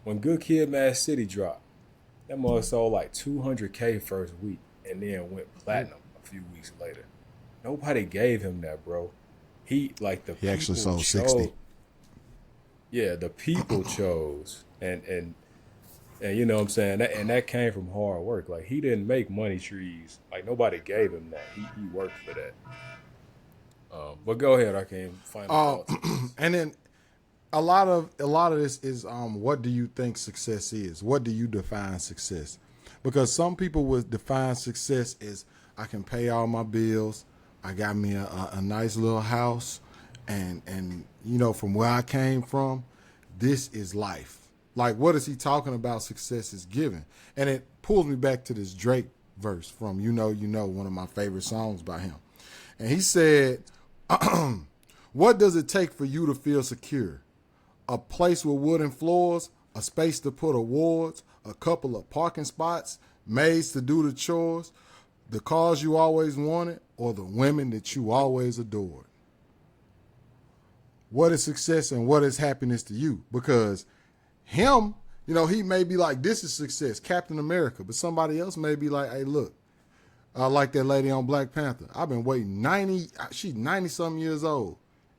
When Good Kid, Mad City dropped, that mother sold like 200K first week and then went platinum a few weeks later. Nobody gave him that, bro. He actually sold chose, 60. Yeah, the people chose, and you know what I'm saying, that came from hard work. Like, he didn't make money trees. Like, nobody gave him that. He worked for that. But go ahead, I can final thoughts. And then a lot of this is what do you think success is? What do you define success? Because some people would define success as I can pay all my bills, I got me a nice little house, and you know, from where I came from, this is life. Like, what is he talking about success is given? And it pulls me back to this Drake verse from You Know, one of my favorite songs by him. And he said, what does it take for you to feel secure? A place with wooden floors, a space to put awards, a couple of parking spots, maids to do the chores, the cars you always wanted, or the women that you always adored. What is success and what is happiness to you? Because him, you know, he may be like, this is success, Captain America, but somebody else may be like, hey, look, I like that lady on Black Panther. I've been waiting she's 90-something years old,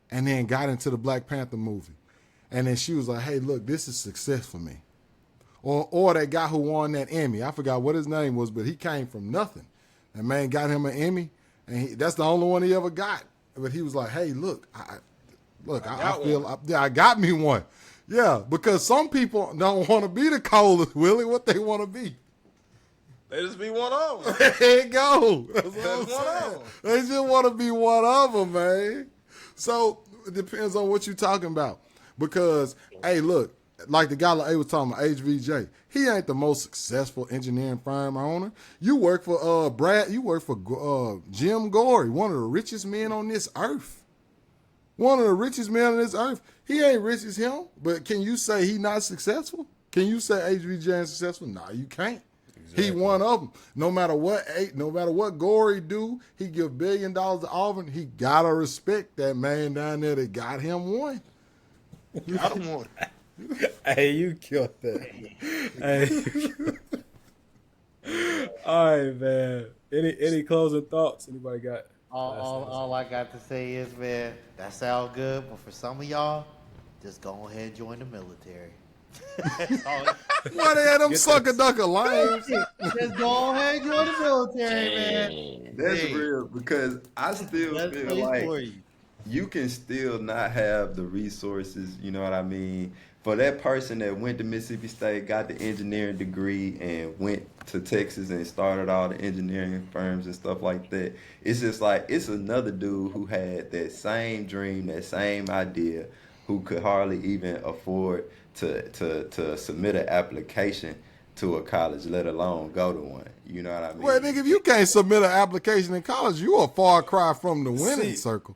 and then got into the Black Panther movie. And then she was like, hey, look, this is success for me. Or that guy who won that Emmy. I forgot what his name was, but he came from nothing. That man got him an Emmy, and that's the only one he ever got. But he was like, hey, look, I got me one. Yeah, because some people don't want to be the coldest, Willie. What they want to be. They just be one of them. There you go. That's what I'm One saying. of 'em. They just want to be one of them, man. So it depends on what you're talking about. Because, hey, look, like the guy was talking about, HVJ, he ain't the most successful engineering firm owner. You work for Jim Gorey, one of the richest men on this earth. One of the richest men on this earth. He ain't rich as him, but can you say he not successful? Can you say HVJ ain't successful? No, you can't. Exactly. He one of them. No matter what Gorey do, he give $1 billion to Auburn. He gotta respect that man down there that got him one. Got him one. Hey, you killed that. All right, man. Any closing thoughts? Anybody got? All I got to say is, man, that sounds good, but for some of y'all, just go ahead and join the military. Why they had them sucker ducker lives? Just go ahead and join the military, man. That's real, because I still feel like you can still not have the resources, you know what I mean? For that person that went to Mississippi State, got the engineering degree, and went to Texas and started all the engineering firms and stuff like that, it's just like it's another dude who had that same dream, that same idea, who could hardly even afford to submit an application to a college, let alone go to one. You know what I Well, mean? nigga, if you can't submit an application in college, you a far cry from the winning See, circle.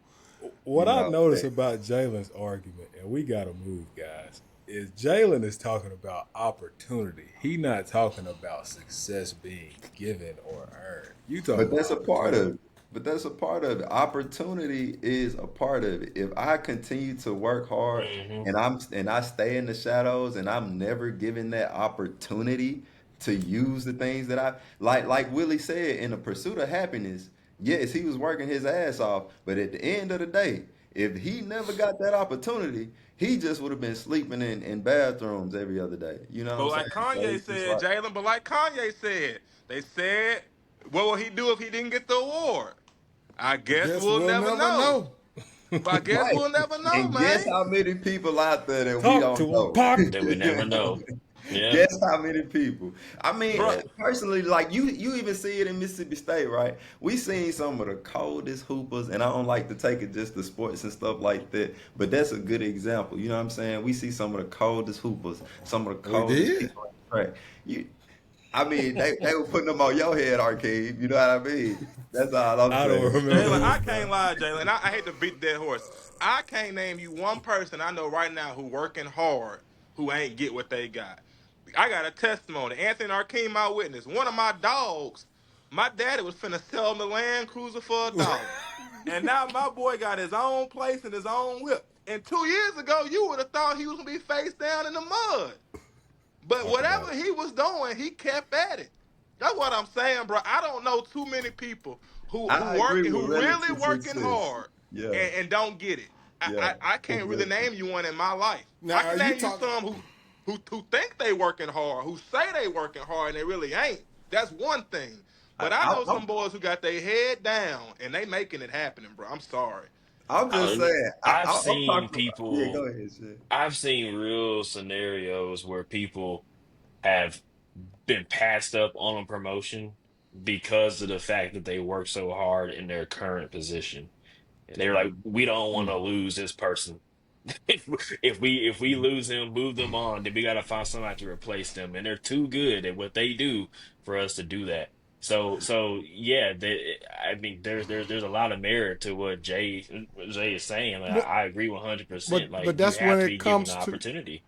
what You I know, notice about Jalen's argument, and we got to move, guys, is Jalen is talking about opportunity. He not talking about success being given or earned. You talking but about that's a part opportunity. of it. But that's a part of it. Opportunity is a part of it. If I continue to work hard Hmm. and I stay in the shadows and I'm never given that opportunity to use the things that I like Willie said, in the pursuit of happiness, yes, he was working his ass off, but at the end of the day, if he never got that opportunity, he just would have been sleeping in bathrooms every other day. You know what But I'm like saying? So Kanye it's just said, like Jalen, but like Kanye said, they said, what will he do if he didn't get the award? I I guess guess we'll we'll never never know. know. But I guess right. we'll never know, And guess man. how many people out there that we Talk don't to him, know? Pac. That we never know. Yeah. Guess how many people? I mean, Bro, Yeah. personally, like you even see it in Mississippi State, right? We seen some of the coldest hoopers, and I don't like to take it just to sports and stuff like that, but that's a good example. You know what I'm saying? We see some of the coldest hoopers, some of the We coldest did. people on the track. You, I mean, they were putting them on your head, Arcade. You know what I mean? That's all I'm I don't saying. remember Jalen, I this can't guy. lie, Jalen. I hate to beat that horse. I can't name you one person I know right now who working hard who ain't get what they got. I got a testimony. Anthony Arkeem, my witness. One of my dogs, my daddy was finna sell him the Land Cruiser for $1. And now my boy got his own place and his own whip. And 2 years ago, you would have thought he was gonna be face down in the mud. But Talk about whatever it. he was doing, he kept at it. That's what I'm saying, bro. I don't know too many people who I agree working, with who really relative working success. hard Yeah, and don't get it. yeah, I can't really exactly. name you one in my life. Now, I are can you name you talking? some who think they working hard, who say they working hard and they really ain't. That's one thing. I, But I I, know I'm some boys who got their head down and they making it happening, bro. I'm sorry. I'm just I, saying. I've I'm seen talking about. Yeah, go people, ahead, shit. I've seen real scenarios where people have been passed up on a promotion because of the fact that they work so hard in their current position. And they're like, we don't want to lose this person. If we lose him, move them on, then we gotta find somebody to replace them. And they're too good at what they do for us to do that. So yeah, I mean, there's a lot of merit to what Jay is saying. Like, But I agree 100%. but Like you that's have when to it be given the comes to. opportunity.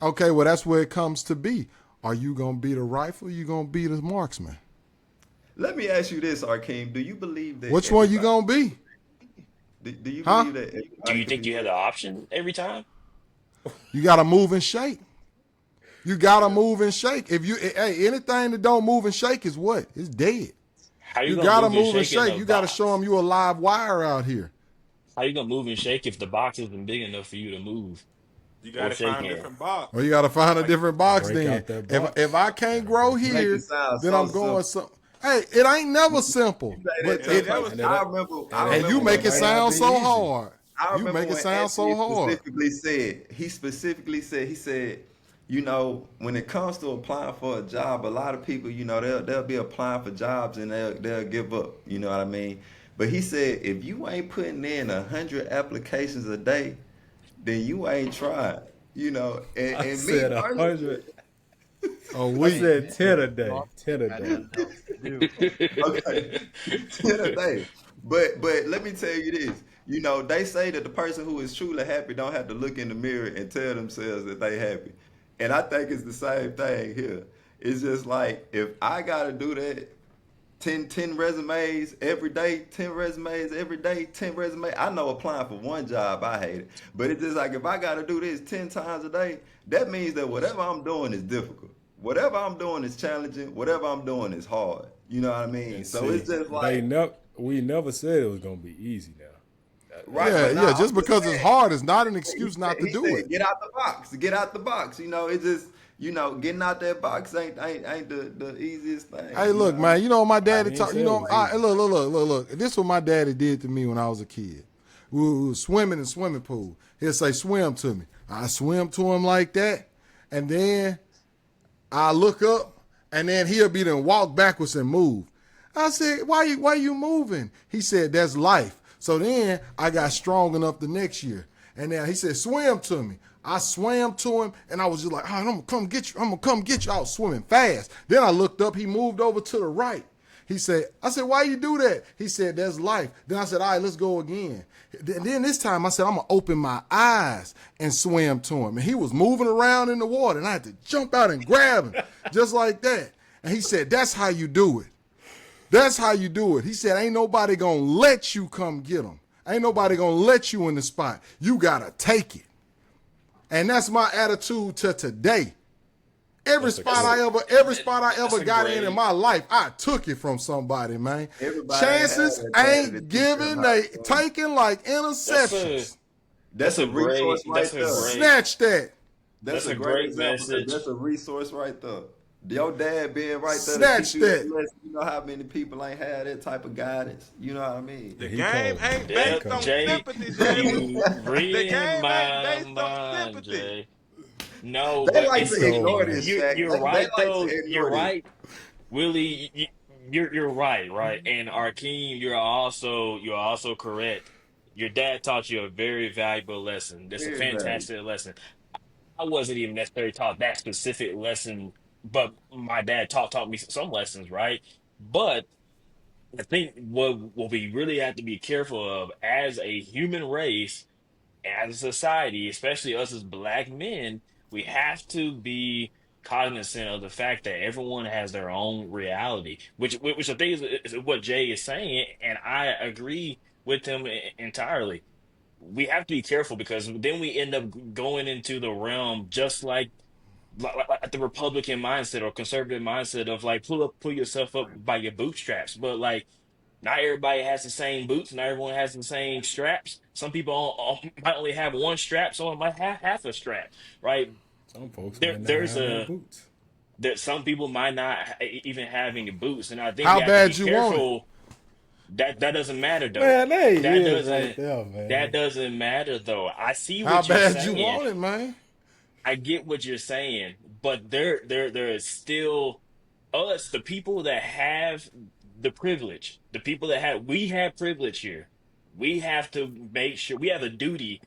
Okay, well that's where it comes to be. Are you gonna be the rifle? Or you gonna be the marksman? Let me ask you this, Arkeem. Do you believe that Which one you everybody? gonna be? Do you Huh? believe that Do everybody you could think be you have that? the option every time? You gotta move and shake. You gotta Yeah. move and shake. If you hey, anything that don't move and shake is what? It's dead. How you You gonna gotta move and move and shake in shake. the You gotta show them box? you a live wire out here. How you gonna move and shake if the box isn't big enough for you to move You or gotta shake find a in? different box. Or you gotta find a Like different box. Break Then out that if box. I can't Gotta grow break You it out. make it here, sound then so I'm going simple. some. Hey, it ain't never You simple. say that But it to a ain't it never person. And it I and you remember and when it make it might not sound be so Anthony. easy. hard. I You remember make it when sound so Anthony hard. specifically said, he said, you know, when it comes to applying for a job, a lot of people, you know, they'll be applying for jobs and they'll give up. You know what I mean? But he said, if you ain't putting in 100 applications a day, then you ain't tried. You know, I and me said 100. personally, A I week. said Man, 10 a you day. all 10 a got day. nothing else to do. okay, 10 a day. But let me tell you this. You know, they say that the person who is truly happy don't have to look in the mirror and tell themselves that they happy. And I think it's the same thing here. It's just like if I gotta do that 10 resumes every day, 10 resumes every day, 10 resumes. I know applying for one job, I hate it. But it's just like if I got to do this 10 times a day, that means that whatever I'm doing is difficult. Whatever I'm doing is challenging. Whatever I'm doing is hard. You know what I mean? And So it's see, just like, we never said it was gonna be easy now. right, Yeah, but yeah. now I'm Just just because it's saying, hard is not an excuse not to he do said, it. get out the box. Get out the box. You know, it's just, you know, getting out that box ain't the easiest thing. Hey, You look, know? man. You know what my I daddy didn't taught. say You it know, was easy. look. This is what my daddy did to me when I was a kid. We were swimming in the swimming pool. He'll say, swim to me. I swim to him like that, and then I look up, and then he'll be then walk backwards and move. I said, why you moving? He said, that's life. So then I got strong enough the next year. And then he said, swim to me. I swam to him, and I was just like, I'm going to come get you. I'm going to come get you. I was swimming fast. Then I looked up. He moved over to the right. I said, why you do that? He said, that's life. Then I said, all right, let's go again. Then this time I said, I'm going to open my eyes and swim to him. And he was moving around in the water, and I had to jump out and grab him just like that. And he said, that's how you do it. That's how you do it. He said, ain't nobody going to let you come get him. Ain't nobody going to let you in the spot. You got to take it. And that's my attitude to today. Every spot I ever got in my life, I took it from somebody, man. Everybody Chances ain't given, they taken like interceptions. That's a resource right there. Snatch that. That's a great message. That's a resource right there. Your dad being right there. Snatch that. You know how many people ain't had that type of guidance. You know what I mean? The game ain't based on sympathy, Jay. The game ain't based on sympathy. No, they but like to ignore this. You're right, though. You're right, Willie. You're right, right. And Arkeem, you're also correct. Your dad taught you a very valuable lesson. That's a fantastic lesson. I wasn't even necessarily taught that specific lesson, but my dad taught me some lessons, right? But I think what we really have to be careful of as a human race, as a society, especially us as black men, we have to be cognizant of the fact that everyone has their own reality, which I think is what Jay is saying, and I agree with him entirely. We have to be careful because then we end up going into the realm just like the Republican mindset or conservative mindset of like pull yourself up by your bootstraps, but like not everybody has the same boots, not everyone has the same straps. Some people might only have one strap, someone might have half a strap, right? Some folks There, might not there's have no a boots. that some people might not even have any boots, and I think How we have bad to be you want it? careful. That doesn't matter though. Man, they that is doesn't right there, man. that doesn't matter though. I see How what you're bad saying. you want it, man? I get what you're saying, but there is still us, the people that have the privilege, the people that we have privilege here. We have to make sure we have a duty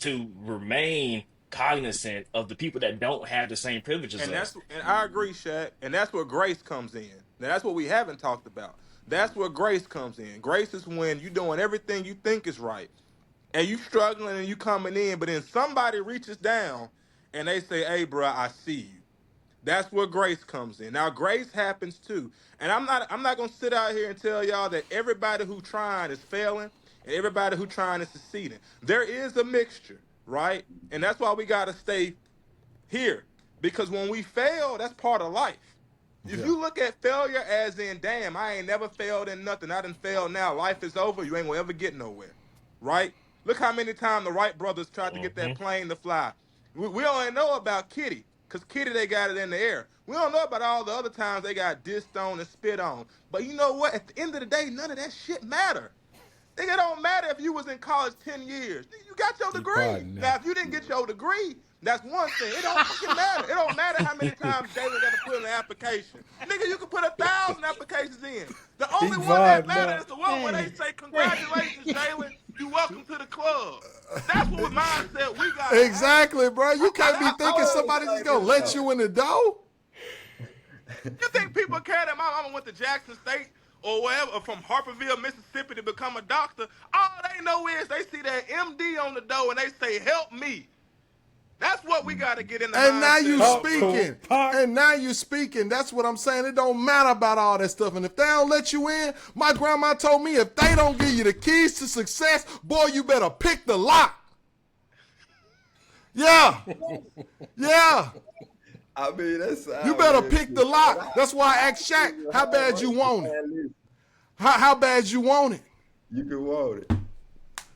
to remain cognizant of the people that don't have the same privileges as us. And I agree, Shaq. And that's where grace comes in. Now that's what we haven't talked about. That's where grace comes in. Grace is when you're doing everything you think is right, and you struggling and you coming in, but then somebody reaches down and they say, "Hey, bro, I see you." That's where grace comes in. Now, grace happens too, and I'm not gonna sit out here and tell y'all that everybody who trying is failing and everybody who trying is succeeding. There is a mixture, right? And that's why we gotta stay here, because when we fail, that's part of life. If you look at failure as in, damn, I ain't never failed in nothing. I done failed now. Life is over. You ain't gonna ever get nowhere, right? Look how many times the Wright brothers tried to get that plane to fly. We only know about Kitty, because Kitty, they got it in the air. We don't know about all the other times they got dissed on and spit on. But you know what? At the end of the day, none of that shit matter. Nigga, it don't matter if you was in college 10 years. You got your degree. Now, if you didn't get your degree, that's one thing. It don't fucking matter. It don't matter how many times Jalen got to put in an application. Nigga, you can put 1,000 applications in. The only one that matters is the one where they say, congratulations, Jalen, you welcome to the club. That's what mindset we got. Exactly, bro. You can't be thinking somebody's just going to let you in the door. You think people care that my mama went to Jackson State or wherever, or from Harperville, Mississippi to become a doctor? All they know is they see that MD on the door and they say, help me. That's what we got to get in the And now mindset. you speaking. And now you speaking. That's what I'm saying. It don't matter about all that stuff. And if they don't let you in, my grandma told me if they don't give you the keys to success, boy, you better pick the lock. Yeah. Yeah. I mean, that's You better pick the lock. That's why I asked Shaq, how bad you want it? How bad you want it? You can want it.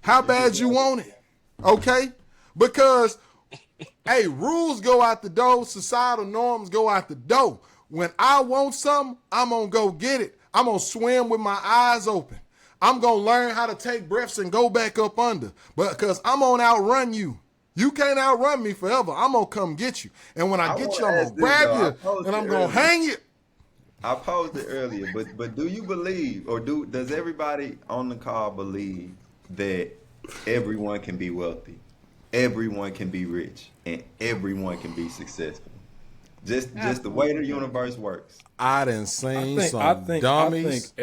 How bad you want it? Okay? Because, hey, rules go out the door. Societal norms go out the door. When I want something, I'm going to go get it. I'm going to swim with my eyes open. I'm going to learn how to take breaths and go back up under. But because I'm going to outrun you. You can't outrun me forever. I'm going to come get you. And when I get you, I'm going to grab you and I'm going to hang you. I posed it earlier, but do you believe, or does everybody on the call believe that everyone can be wealthy, everyone can be rich, and everyone can be successful? Just the way the universe works. I done seen some dummies.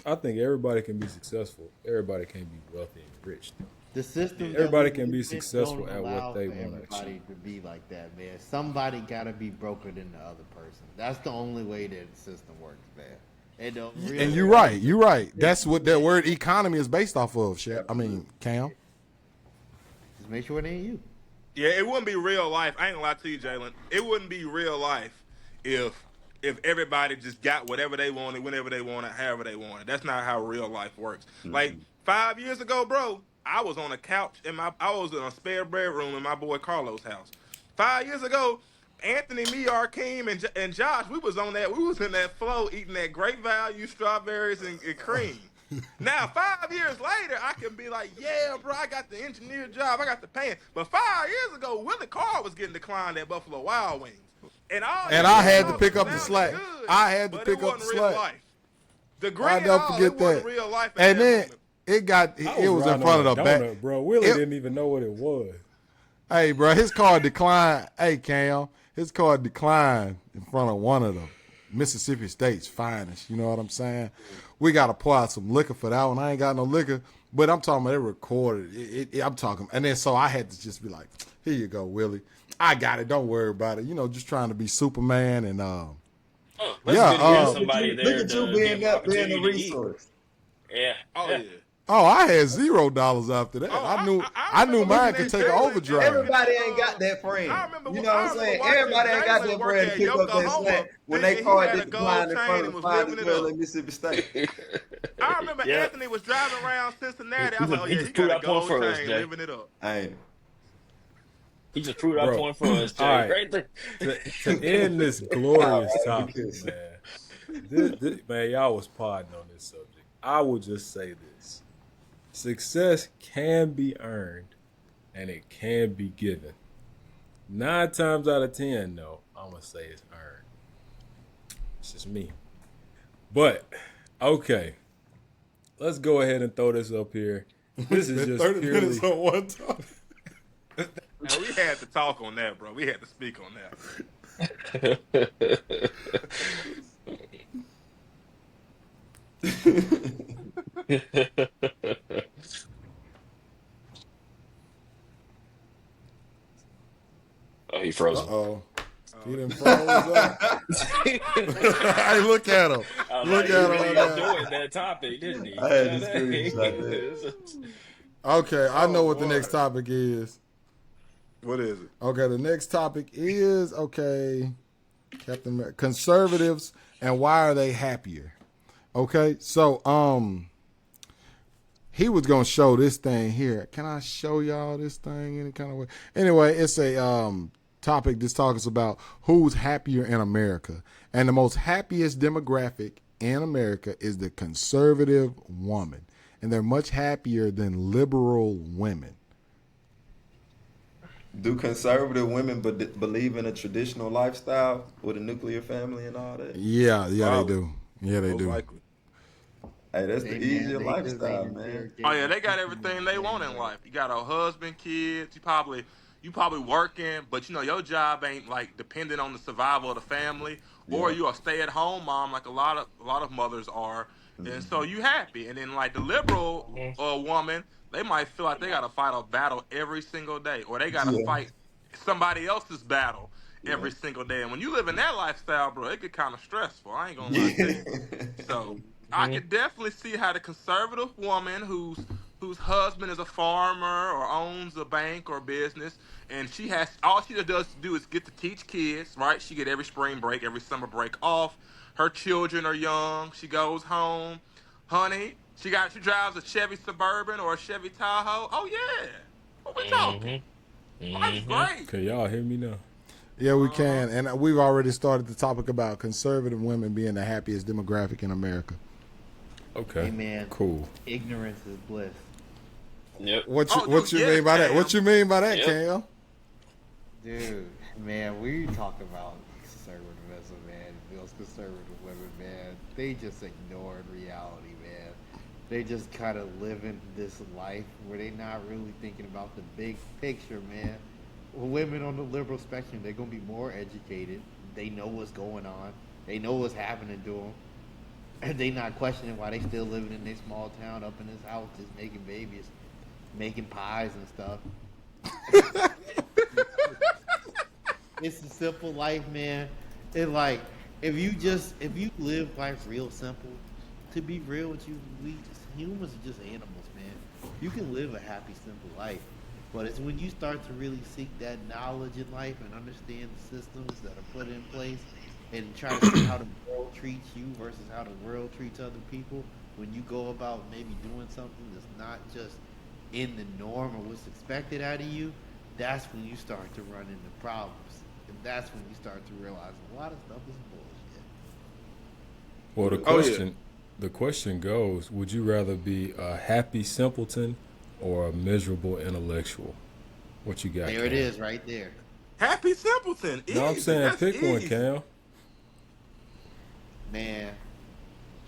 I think everybody can be successful. Everybody can be wealthy and rich. The system. Everybody that can be we successful don't at what allow they for want to everybody achieve. to be like that, man. Somebody gotta be broker than the other person. That's the only way that the system works, man. It don't really And you're right. You're right. That's what that word economy is based off of, shit. I mean, Cam. Just make sure it ain't you. Yeah, it wouldn't be real life. I ain't gonna lie to you, Jalen. It wouldn't be real life if everybody just got whatever they wanted, whenever they wanted, however they wanted. That's not how real life works. Like 5 years ago, bro, I was on a couch I was in a spare bedroom in my boy Carlos' house. 5 years ago, Anthony, me, Arkeem, and Josh, we was in that flow eating that great value strawberries and cream. Now, 5 years later, I can be like, yeah, bro, I got the engineer job, I got the paying. But 5 years ago, Willie Carr was getting declined at Buffalo Wild Wings. And I had to pick up the slack. Good, I had to but pick it up the wasn't real slack. life. The green I and don't all, forget it wasn't that. real life at And that then moment. it was in front of the back. Donut, bro. Willie didn't even know what it was. Hey, bro, his car declined. Hey, Cam, his car declined in front of one of the Mississippi State's finest. You know what I'm saying? We got to pour out some liquor for that one. I ain't got no liquor, but I'm talking about it recorded. I'm talking, and then so I had to just be like, here you go, Willie. I got it. Don't worry about it. You know, just trying to be Superman and That's Yeah, good to hear somebody Look there at you to being give an being a opportunity to eat. resource. Yeah. Oh, yeah. yeah. oh, I had $0 after that. Oh, I knew remember mine when could they take an said overdrive. Everybody ain't got that friend. I remember You know what I'm saying? watching Everybody ain't got Jalen that work friend to at pick up that Yokohama, slack when they thinking he car had a did gold decline in chain front and of the was finest living it girl up. in Mississippi State. I remember Yeah. Anthony was driving around Cincinnati. I was like, oh, He yeah, just he proved got a that point gold for us, chain, Jay. living it up. Hey, He just proved that Bro. point for us, Jay. All right. Right there. To end this glorious All right, topic, because- man. Man, y'all was podding on this subject. I will just say this. Success can be earned and it can be given. 9 times out of 10, though, I'm going to say it's earned. It's just me. But, okay. Let's go ahead and throw this up here. This is just 30 purely... minutes on one time. And we had to talk on that, bro. We had to speak on that. Oh, he froze. Uh-oh. He done froze up. Hey, look at him. Look at him. Really enjoyed that topic, didn't he? I had to screenshot Okay, I know what the next topic is. What is it? Okay, the next topic is, Captain America, conservatives and why are they happier? Okay, so he was gonna show this thing here. Can I show y'all this thing any kind of way? Anyway, it's a topic that's talking about who's happier in America, and the most happiest demographic in America is the conservative woman, and they're much happier than liberal women. do conservative women believe in a traditional lifestyle with a nuclear family and all that? Yeah, they Probably. do. Yeah, they Most do. likely. Hey, that's the Hey, man, easier they lifestyle, just man. Oh yeah, they got everything they want in life. You got a husband, kids. You probably working, but you know your job ain't like dependent on the survival of the family, or Yeah. you a stay-at-home mom like a lot of mothers are, and so you happy. And then like the liberal woman, they might feel like they got to fight a battle every single day, or they got to Yeah. fight somebody else's battle every single day. And when you live in that lifestyle, bro, it get kind of stressful. I ain't gonna lie to you. So I could definitely see how the conservative woman whose husband is a farmer or owns a bank or business, and she has all she does do is get to teach kids, right? She get every spring break, every summer break off. Her children are young. She goes home, honey. She drives a Chevy Suburban or a Chevy Tahoe. Oh yeah, what we talking? Life's great. Can y'all hear me now? Yeah, we can. And we've already started the topic about conservative women being the happiest demographic in America. Okay, Hey man, cool. ignorance is bliss. Yep. What you yes, mean by that? Cam. What you mean by that, Yep. Cam? Dude, man, we talk about conservatism, man. Those conservative women, man, they just ignored reality, man. They just kind of living this life where they not really thinking about the big picture, man. Women on the liberal spectrum, they're gonna be more educated. They know what's going on. They know what's happening to them, and they not questioning why they still living in their small town up in this house, just making babies, making pies and stuff. It's a simple life, man. It's like if you live life real simple, to be real with you, humans are just animals, man. You can live a happy, simple life, but it's when you start to really seek that knowledge in life and understand the systems that are put in place, and try to see how the world treats you versus how the world treats other people. When you go about maybe doing something that's not just in the norm or what's expected out of you, that's when you start to run into problems. And that's when you start to realize a lot of stuff is bullshit. Well, Oh yeah. the question goes: would you rather be a happy simpleton or a miserable intellectual? What you got, There Cam? it is, right there. Happy simpleton. Easy. No, I'm saying That's pick one, easy. Cam. Man,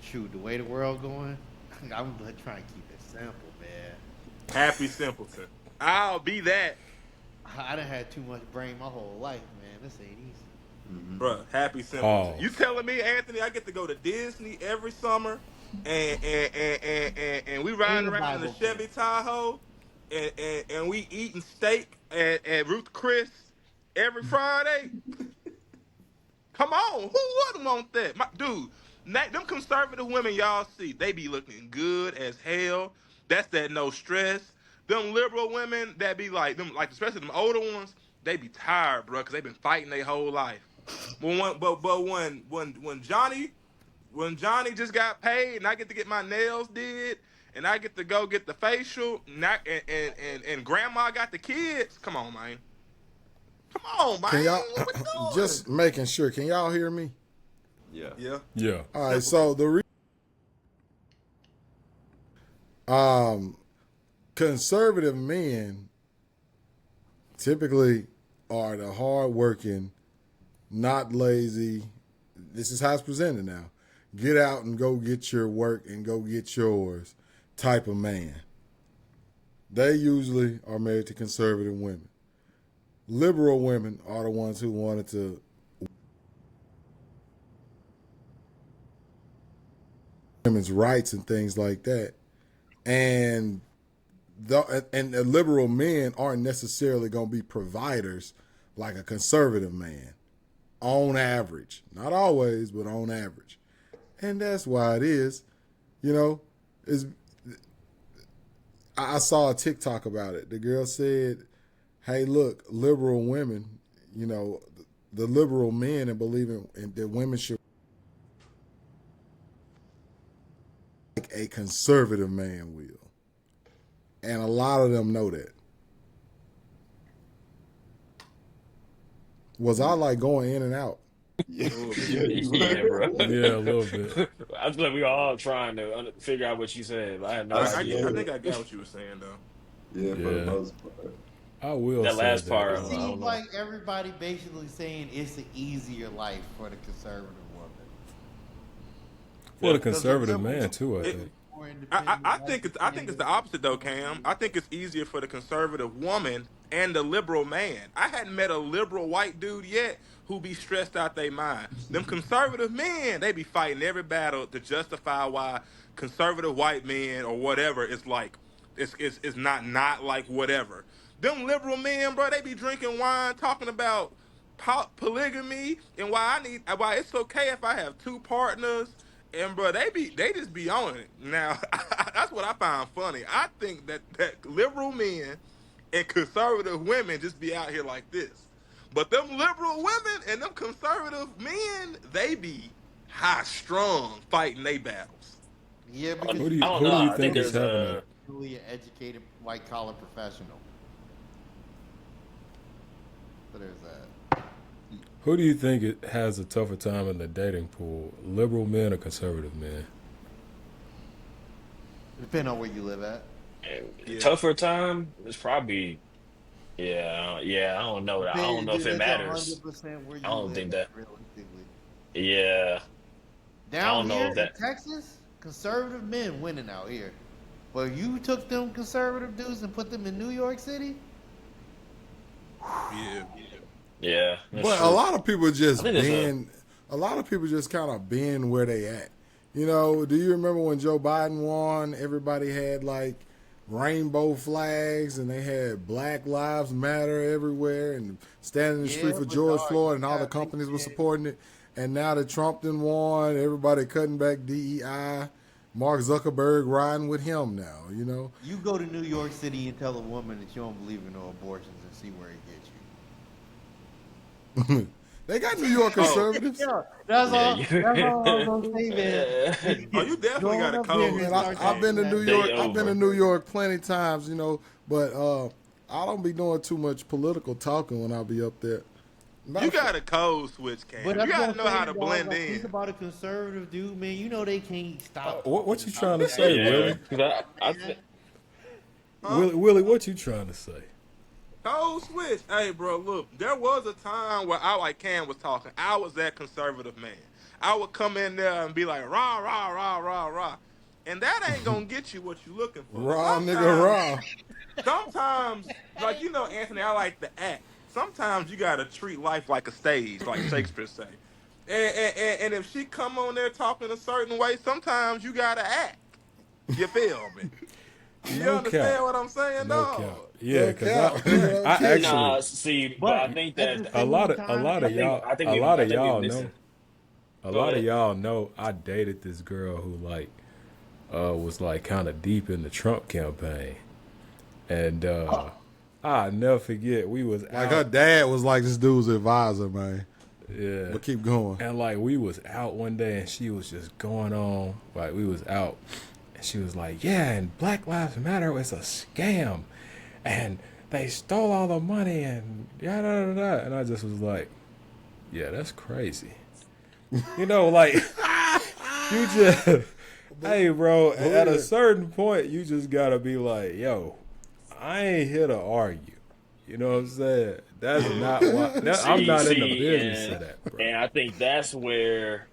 shoot, the way the world going, I'm gonna try and keep it simple, man. Happy simpleton. I'll be that. I done had too much brain my whole life, man. This ain't easy. Bruh, happy simpleton. You Pause. telling me, Anthony, I get to go to Disney every summer and we riding And around in the Bible camp. Chevy Tahoe and we eating steak at Ruth Chris every Friday? Come on, who wouldn't want that? My dude, them conservative women y'all see, they be looking good as hell. That's that no stress. Them liberal women that be like them, like especially them older ones, they be tired, bro, because they been fighting their whole life. But when Johnny just got paid and I get to get my nails did and I get to go get the facial and grandma got the kids, come on, man. Come on, man. Can y'all What we doing? just making sure? Can y'all hear me? Yeah. Yeah. Yeah. All right. So conservative men typically are the hardworking, not lazy. This is how it's presented now. Get out and go get your work and go get yours type of man. They usually are married to conservative women. Liberal women are the ones who wanted to women's rights and things like that. And the liberal men aren't necessarily going to be providers like a conservative man on average. Not always, but on average. And that's why it is, you know, is I saw a TikTok about it. The girl said, "Hey, look, liberal women, you know, the liberal men and believing that women should like a conservative man will." And a lot of them know that. Was I like going in and out? Yeah. Yeah, Yeah, you Yeah, bro. Yeah, a little bit. I feel like we all trying to figure out what you said, but I had no I idea. I swear. think I got what you were saying though. Yeah, for the Yeah, most part. I will That say last part, It that. I don't seems know. like everybody basically saying it's an easier life for the conservative woman. For Yeah, the because conservative man too, I it, think. More independent, more I think it's the opposite though, Cam. I think it's easier for the conservative woman and the liberal man. I hadn't met a liberal white dude yet who be stressed out their mind. Them conservative men, they be fighting every battle to justify why conservative white men or whatever is like it's not like whatever. Them liberal men, bro, they be drinking wine, talking about polygamy and why it's okay if I have two partners and bro, they just be on it. Now, that's what I find funny. I think that liberal men and conservative women just be out here like this. But them liberal women and them conservative men, they be high strung fighting they battles. Yeah, I because don't, you I can don't Who do know. you I tell think think they're is there's having that? really an educated white collar professional. So there's that. Who do you think has a tougher time in the dating pool? Liberal men or conservative men? depending on where you live at. And Yeah. tougher time is probably yeah. I don't know. I don't know if it That's matters. 100% where I you don't live think at, that. realistically. Yeah, I Down don't know here if in that. Texas, conservative men winning out here. But you took them conservative dudes and put them in New York City. Yeah. Yeah, that's But a true. lot of people I just think there's a. bend. A lot of people just kind of bend where they at. You know, do you remember when Joe Biden won? Everybody had like rainbow flags, and they had Black Lives Matter everywhere, and standing in the Yeah, street for but George dog, Floyd, you and all the gotta companies were understand. supporting it. And now that Trump done won, everybody cutting back DEI. Mark Zuckerberg riding with him now. You know, You go to New York City and tell a woman that you don't believe in no abortions and see where it gets they got New York Oh, you. conservatives. Yeah, that's Yeah, all. you. That's all I was gonna say, man. oh, you definitely Go got on a up there code and Man, start switch I've talking been on. to that. New Day York. I've been to over. New York plenty times, you know, but I don't be doing too much political talking when I be up there. Matter You of fact, got a code switch, But Cam. You that's got what to I'm know how saying, to dog. blend Like, think in. about a conservative dude, man. You know they can't stop What talking you about trying to that say, shit. Yeah, Willie? 'cause I Man. Huh? Willie, what you trying to say? Code switch. Hey, bro, look, there was a time where I, like Cam was talking, I was that conservative man. I would come in there and be like, rah, rah, rah, rah, rah. And that ain't going to get you what you looking for. raw nigga raw. Sometimes, like, Anthony, I like to act. Sometimes you got to treat life like a stage, like Shakespeare say. And if she come on there talking a certain way, sometimes you got to act. You feel me? You No cap, understand what I'm saying, no cap. dog? Yeah, No cause cap, nigga, no I kidding. actually nah. See, but I But think at that the same time, man, a lot I of think we y'all know, missing. a Go lot of ahead. y'all know I dated this girl who like was like kind of deep in the Trump campaign, and I never forget we was Like her out. dad was like this dude's advisor, man. Yeah. But keep going. And like we was out one day and she was just going on like we was out and she was like, yeah, and Black Lives Matter is a scam and they stole all the money and yada yada yada. And I just was like, yeah, that's crazy. You know, like you just hey bro, at a Booyah. certain point you just gotta be like, yo, I ain't here to argue. You know what I'm saying? That's not why I'm not in the See, business of that, bro. and I think that's where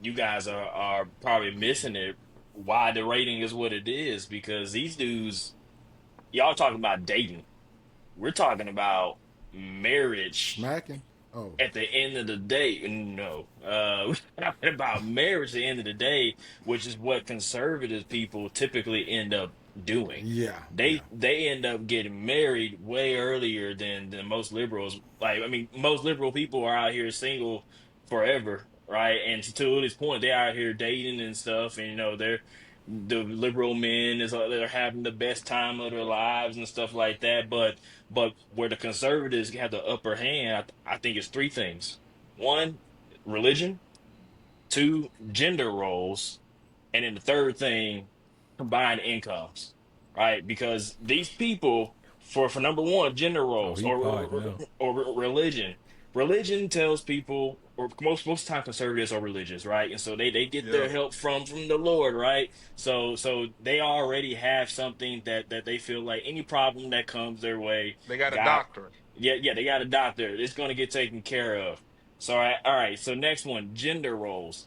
you guys are probably missing it. Why the rating is what it is because these dudes, y'all talking about dating. We're talking about marriage Smacking. Oh, at the end of the day. No, we're talking about marriage at the end of the day, which is what conservative people typically end up doing. yeah, yeah. They end up getting married way earlier than most liberals. Like, I mean, most liberal people are out here single forever, right? And to this point, they're out here dating and stuff, and they're the liberal men is they're having the best time of their lives and stuff like that. But where the conservatives have the upper hand, I think it's three things: one, religion; two, gender roles; and then the third thing, combined incomes, right? Because these people, for number one, gender Oh, roles he pied or now. religion. Religion tells people, or most of the time conservatives are religious, right? And so they get Yeah. their help from the Lord, right? So they already have something that they feel like any problem that comes their way, They got a God, doctorate. yeah, they got a doctor. It's going to get taken care of. So all right. So next one, gender roles.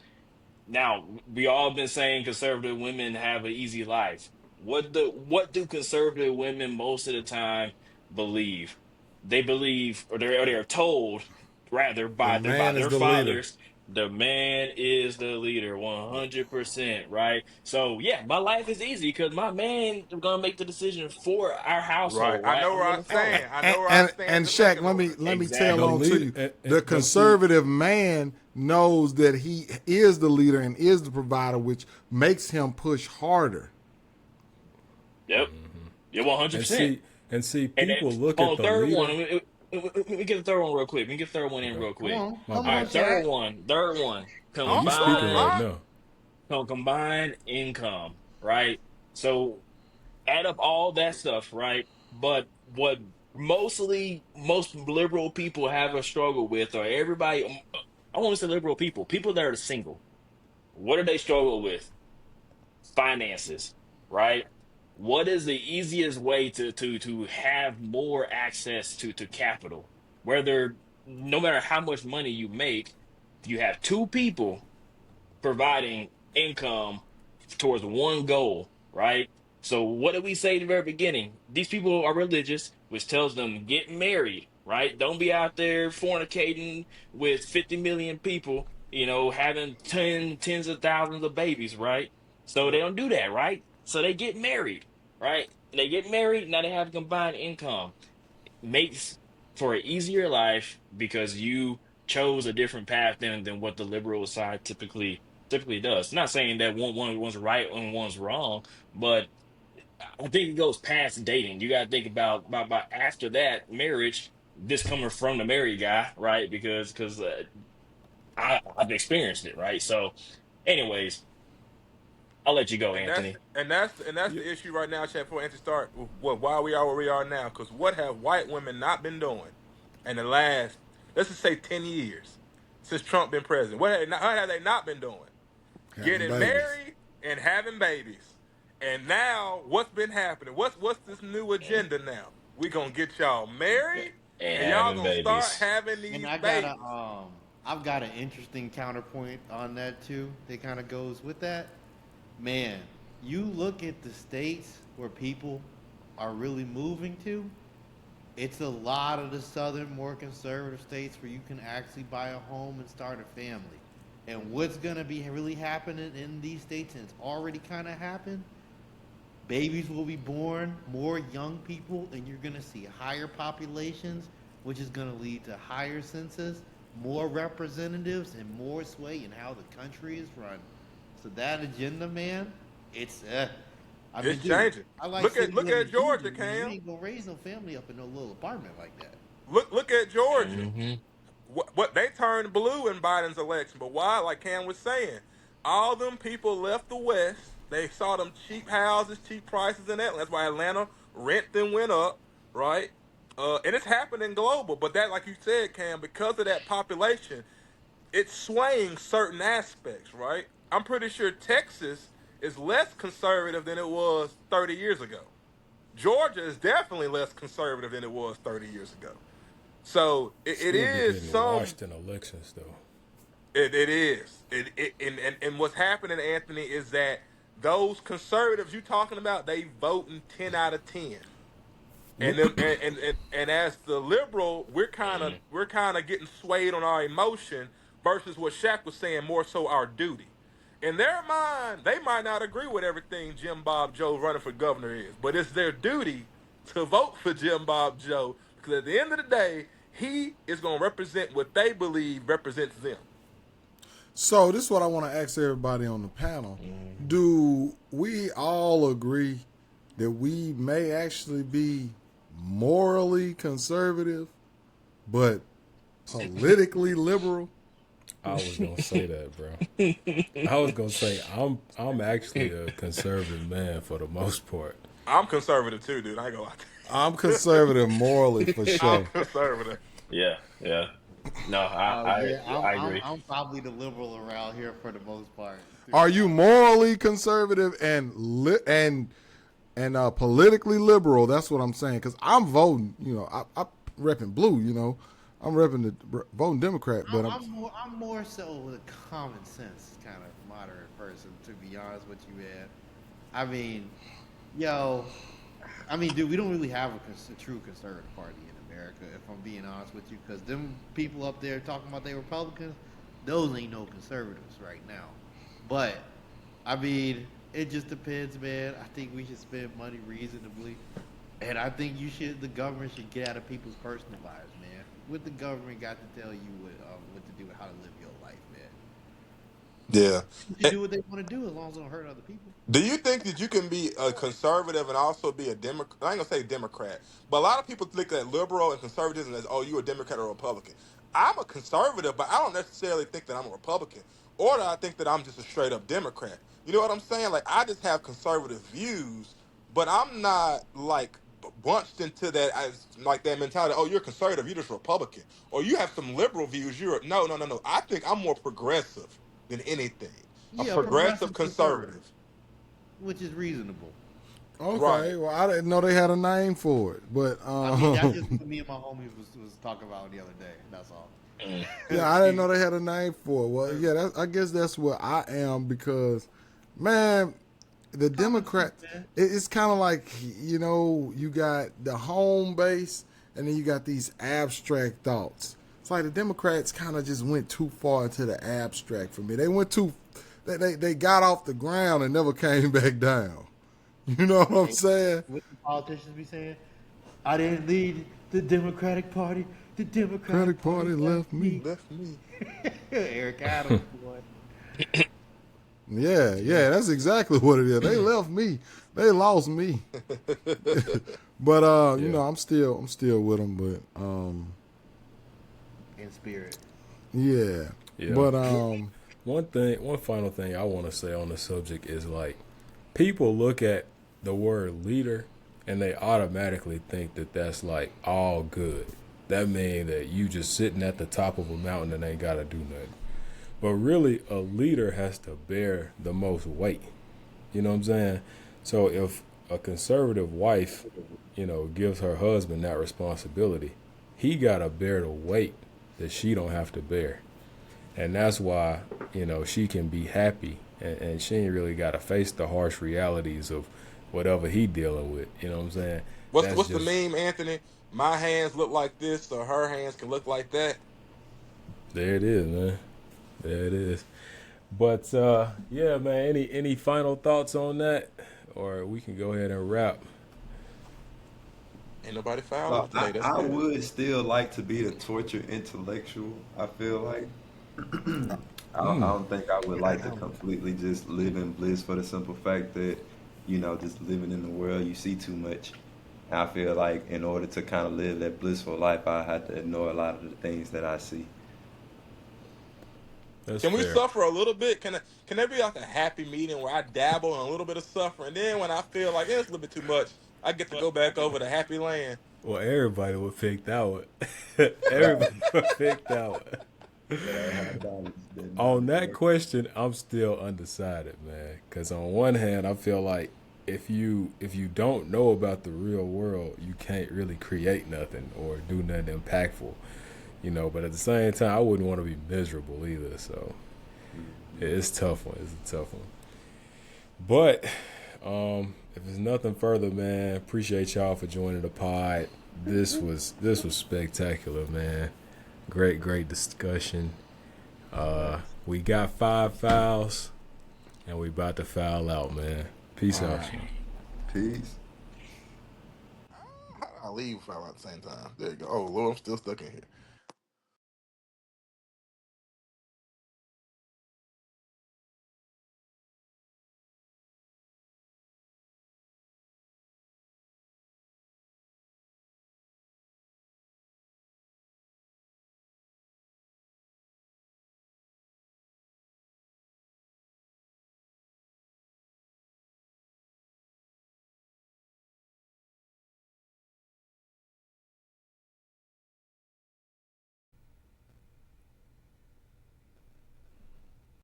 Now, we all been saying conservative women have an easy life. What do conservative women most of the time believe? They believe, or they're told, rather The by man is their the leader. fathers, the man is the leader, 100%, right? So yeah, my life is easy because my man is gonna make the decision for our Right. household, I right? know I'm where I gonna follow. stand. I And know where I and, stand in and the Shaq, pecking let me order. let me tell The Exactly. on to lead, you. The but see, conservative man knows that he is the leader and is the provider, which makes him push harder. Yep. Yeah, and 100%. see, and see, And then people look at on the third one, leader. we get the third one real quick. We get the third one in Okay, real come quick. on, my come All on, right, bad. Shaq. third one, Yeah, you speaking right All now. combined income, right? So add up all that stuff, right? But what most liberal people have a struggle with, or I want to say liberal people, people that are single. What do they struggle with? finances, right? What is the easiest way to have more access to capital? Whether no matter how much money you make, you have two people providing income towards one goal, right? So what did we say at the very beginning? These people are religious, which tells them get married, right? Don't be out there fornicating with 50 million people, having tens of thousands of babies, right? So they don't do that, right? So they get married, right? They get married, now they have combined income. Makes for an easier life because you chose a different path than what the liberal side typically does. Not saying that one's right and one's wrong, but I think it goes past dating. You got to think about after that marriage. This coming from the married guy, right? Because I've experienced it, right? So, anyways, I'll let you go, And that's Anthony. and that's and that's the issue right now, Chad. Before Anthony start, why we are where we are now? Because what have white women not been doing in the last, let's just say, 10 years since Trump been president? What have they not been doing? Having Getting babies. married and having babies. And now, what's been happening? What's this new agenda now? We gonna get y'all married, And and y'all having gonna start babies. having And these I got babies. a I've got an interesting counterpoint on that too. That kind of goes with that. Man, you look at the states where people are really moving to, it's a lot of the southern, more conservative states where you can actually buy a home and start a family. And what's gonna be really happening in these states, and it's already kind of happened, babies will be born, more young people, and you're going to see higher populations, which is going to lead to higher census, more representatives, and more sway in how the country is run. So that agenda, man, it's I mean, It's dude, changing. I like Look at city look living at too, Georgia, but man, you Cam. ain't gonna raise no family up in no little apartment like that. Look at Georgia. Hmm. What they turned blue in Biden's election, but why? Like Cam was saying, all them people left the West. They saw them cheap houses, cheap prices in Atlanta. That's why Atlanta rent then went up, right? And it's happening global. But that, like you said, Cam, because of that population, it's swaying certain aspects, right? I'm pretty sure Texas is less conservative than it was 30 years ago. Georgia is definitely less conservative than it was 30 years ago. So it Still be is getting some. washed in elections though. It is. And what's happening, Anthony, is that those conservatives you talking about, they voting 10 out of 10. And as the liberal, we're kind of getting swayed on our emotion versus what Shaq was saying, more so our duty. In their mind, they might not agree with everything Jim Bob Joe running for governor is, but it's their duty to vote for Jim Bob Joe because at the end of the day, he is going to represent what they believe represents them. So this is what I want to ask everybody on the panel. Hmm. Do we all agree that we may actually be morally conservative, but politically liberal? I was gonna say that, bro. I was gonna say I'm actually a conservative man for the most part. I'm conservative too, dude. I ain't gonna lie. I'm conservative morally for I'm sure. conservative. Yeah, yeah. No, Oh yeah, I agree. I'm probably the liberal around here for the most part. To Are be you honest. morally conservative and politically liberal? That's what I'm saying. Because I'm voting. I'm repping blue. I'm repping voting Democrat. But I'm more so with a common sense kind of moderate person, to be honest with you, man. I mean, yo, I mean, dude, we don't really have a true conservative party in America, if I'm being honest with you, because them people up there talking about they Republicans, those ain't no conservatives right now. But I mean, it just depends, man. I think we should spend money reasonably, and I think the government should get out of people's personal lives, man. What the government got to tell you what to do and how to live your life, man. Yeah. You should do what they want to do as long as it don't hurt other people. Do you think that you can be a conservative and also be a Democrat? I ain't gonna say Democrat, but a lot of people think that liberal and conservatism is, oh, you a Democrat or a Republican. I'm a conservative, but I don't necessarily think that I'm a Republican, or that I think that I'm just a straight up Democrat. You know what I'm saying? Like I just have conservative views, but I'm not like bunched into that as like that mentality. Oh, you're conservative, you're just Republican, or you have some liberal views. You're no, no, no, no. I think I'm more progressive than anything. A Yeah, progressive progressive conservative. conservative. which is reasonable. Okay, Right. well, I didn't know they had a name for it, but I mean, that's just what me and my homies was talking about the other day. That's all. Mm. yeah, I didn't know they had a name for it. Well, yeah, I guess that's what I am because, man, the Common sense, Democrats, man. it's kind of like, you got the home base and then you got these abstract thoughts. It's like the Democrats kind of just went too far into the abstract for me. They went too, they got off the ground and never came back down. You know what I'm saying? What the politicians be saying? I didn't lead the Democratic Party. The Democratic Democratic Party Party left left me. me. Left me. Eric Adams, boy. Yeah, that's exactly what it is. They left me. They lost me. But Yeah. I'm still with them. But In spirit. yeah. Yeah. But One final thing I want to say on the subject is like people look at the word leader and they automatically think that that's like all good. That means that you just sitting at the top of a mountain and ain't got to do nothing. But really, a leader has to bear the most weight. You know what I'm saying? So if a conservative wife, gives her husband that responsibility, he got to bear the weight that she don't have to bear. And that's why, she can be happy and she ain't really got to face the harsh realities of whatever he dealing with. You know what I'm saying? What's That's what's the just, meme, Anthony? My hands look like this, or her hands can look like that. there it is, man. There it is. But yeah, man. Any final thoughts on that, or we can go ahead and wrap. Ain't nobody fouled So off today. That's I good. would still like to be the tortured intellectual. I feel like I don't think I would Get that like to helmet. completely just live in bliss for the simple fact that, just living in the world, you see too much. And I feel like in order to kind of live that blissful life, I had to ignore a lot of the things that I see. That's Can we fair. suffer a little bit? Can there be like a happy medium where I dabble in a little bit of suffering? Then when I feel like it's a little bit too much, I get to go back over to happy land. Well, everybody would pick that one. Right. Everybody would pick that one. Gotta have balance. That On balance, that right? question, I'm still undecided, man. Because on one hand, I feel like if you don't know about the real world, you can't really create nothing or do nothing impactful, But at the same time, I wouldn't want to be miserable either. So it's a tough one. It's a tough one. But if there's nothing further, man, appreciate y'all for joining the pod. This was spectacular, man. Great discussion. We got 5 fouls, and we about to foul out, man. Peace out, y'all. Peace. How did I leave foul at the same time? There you go. Oh Lord, I'm still stuck in here.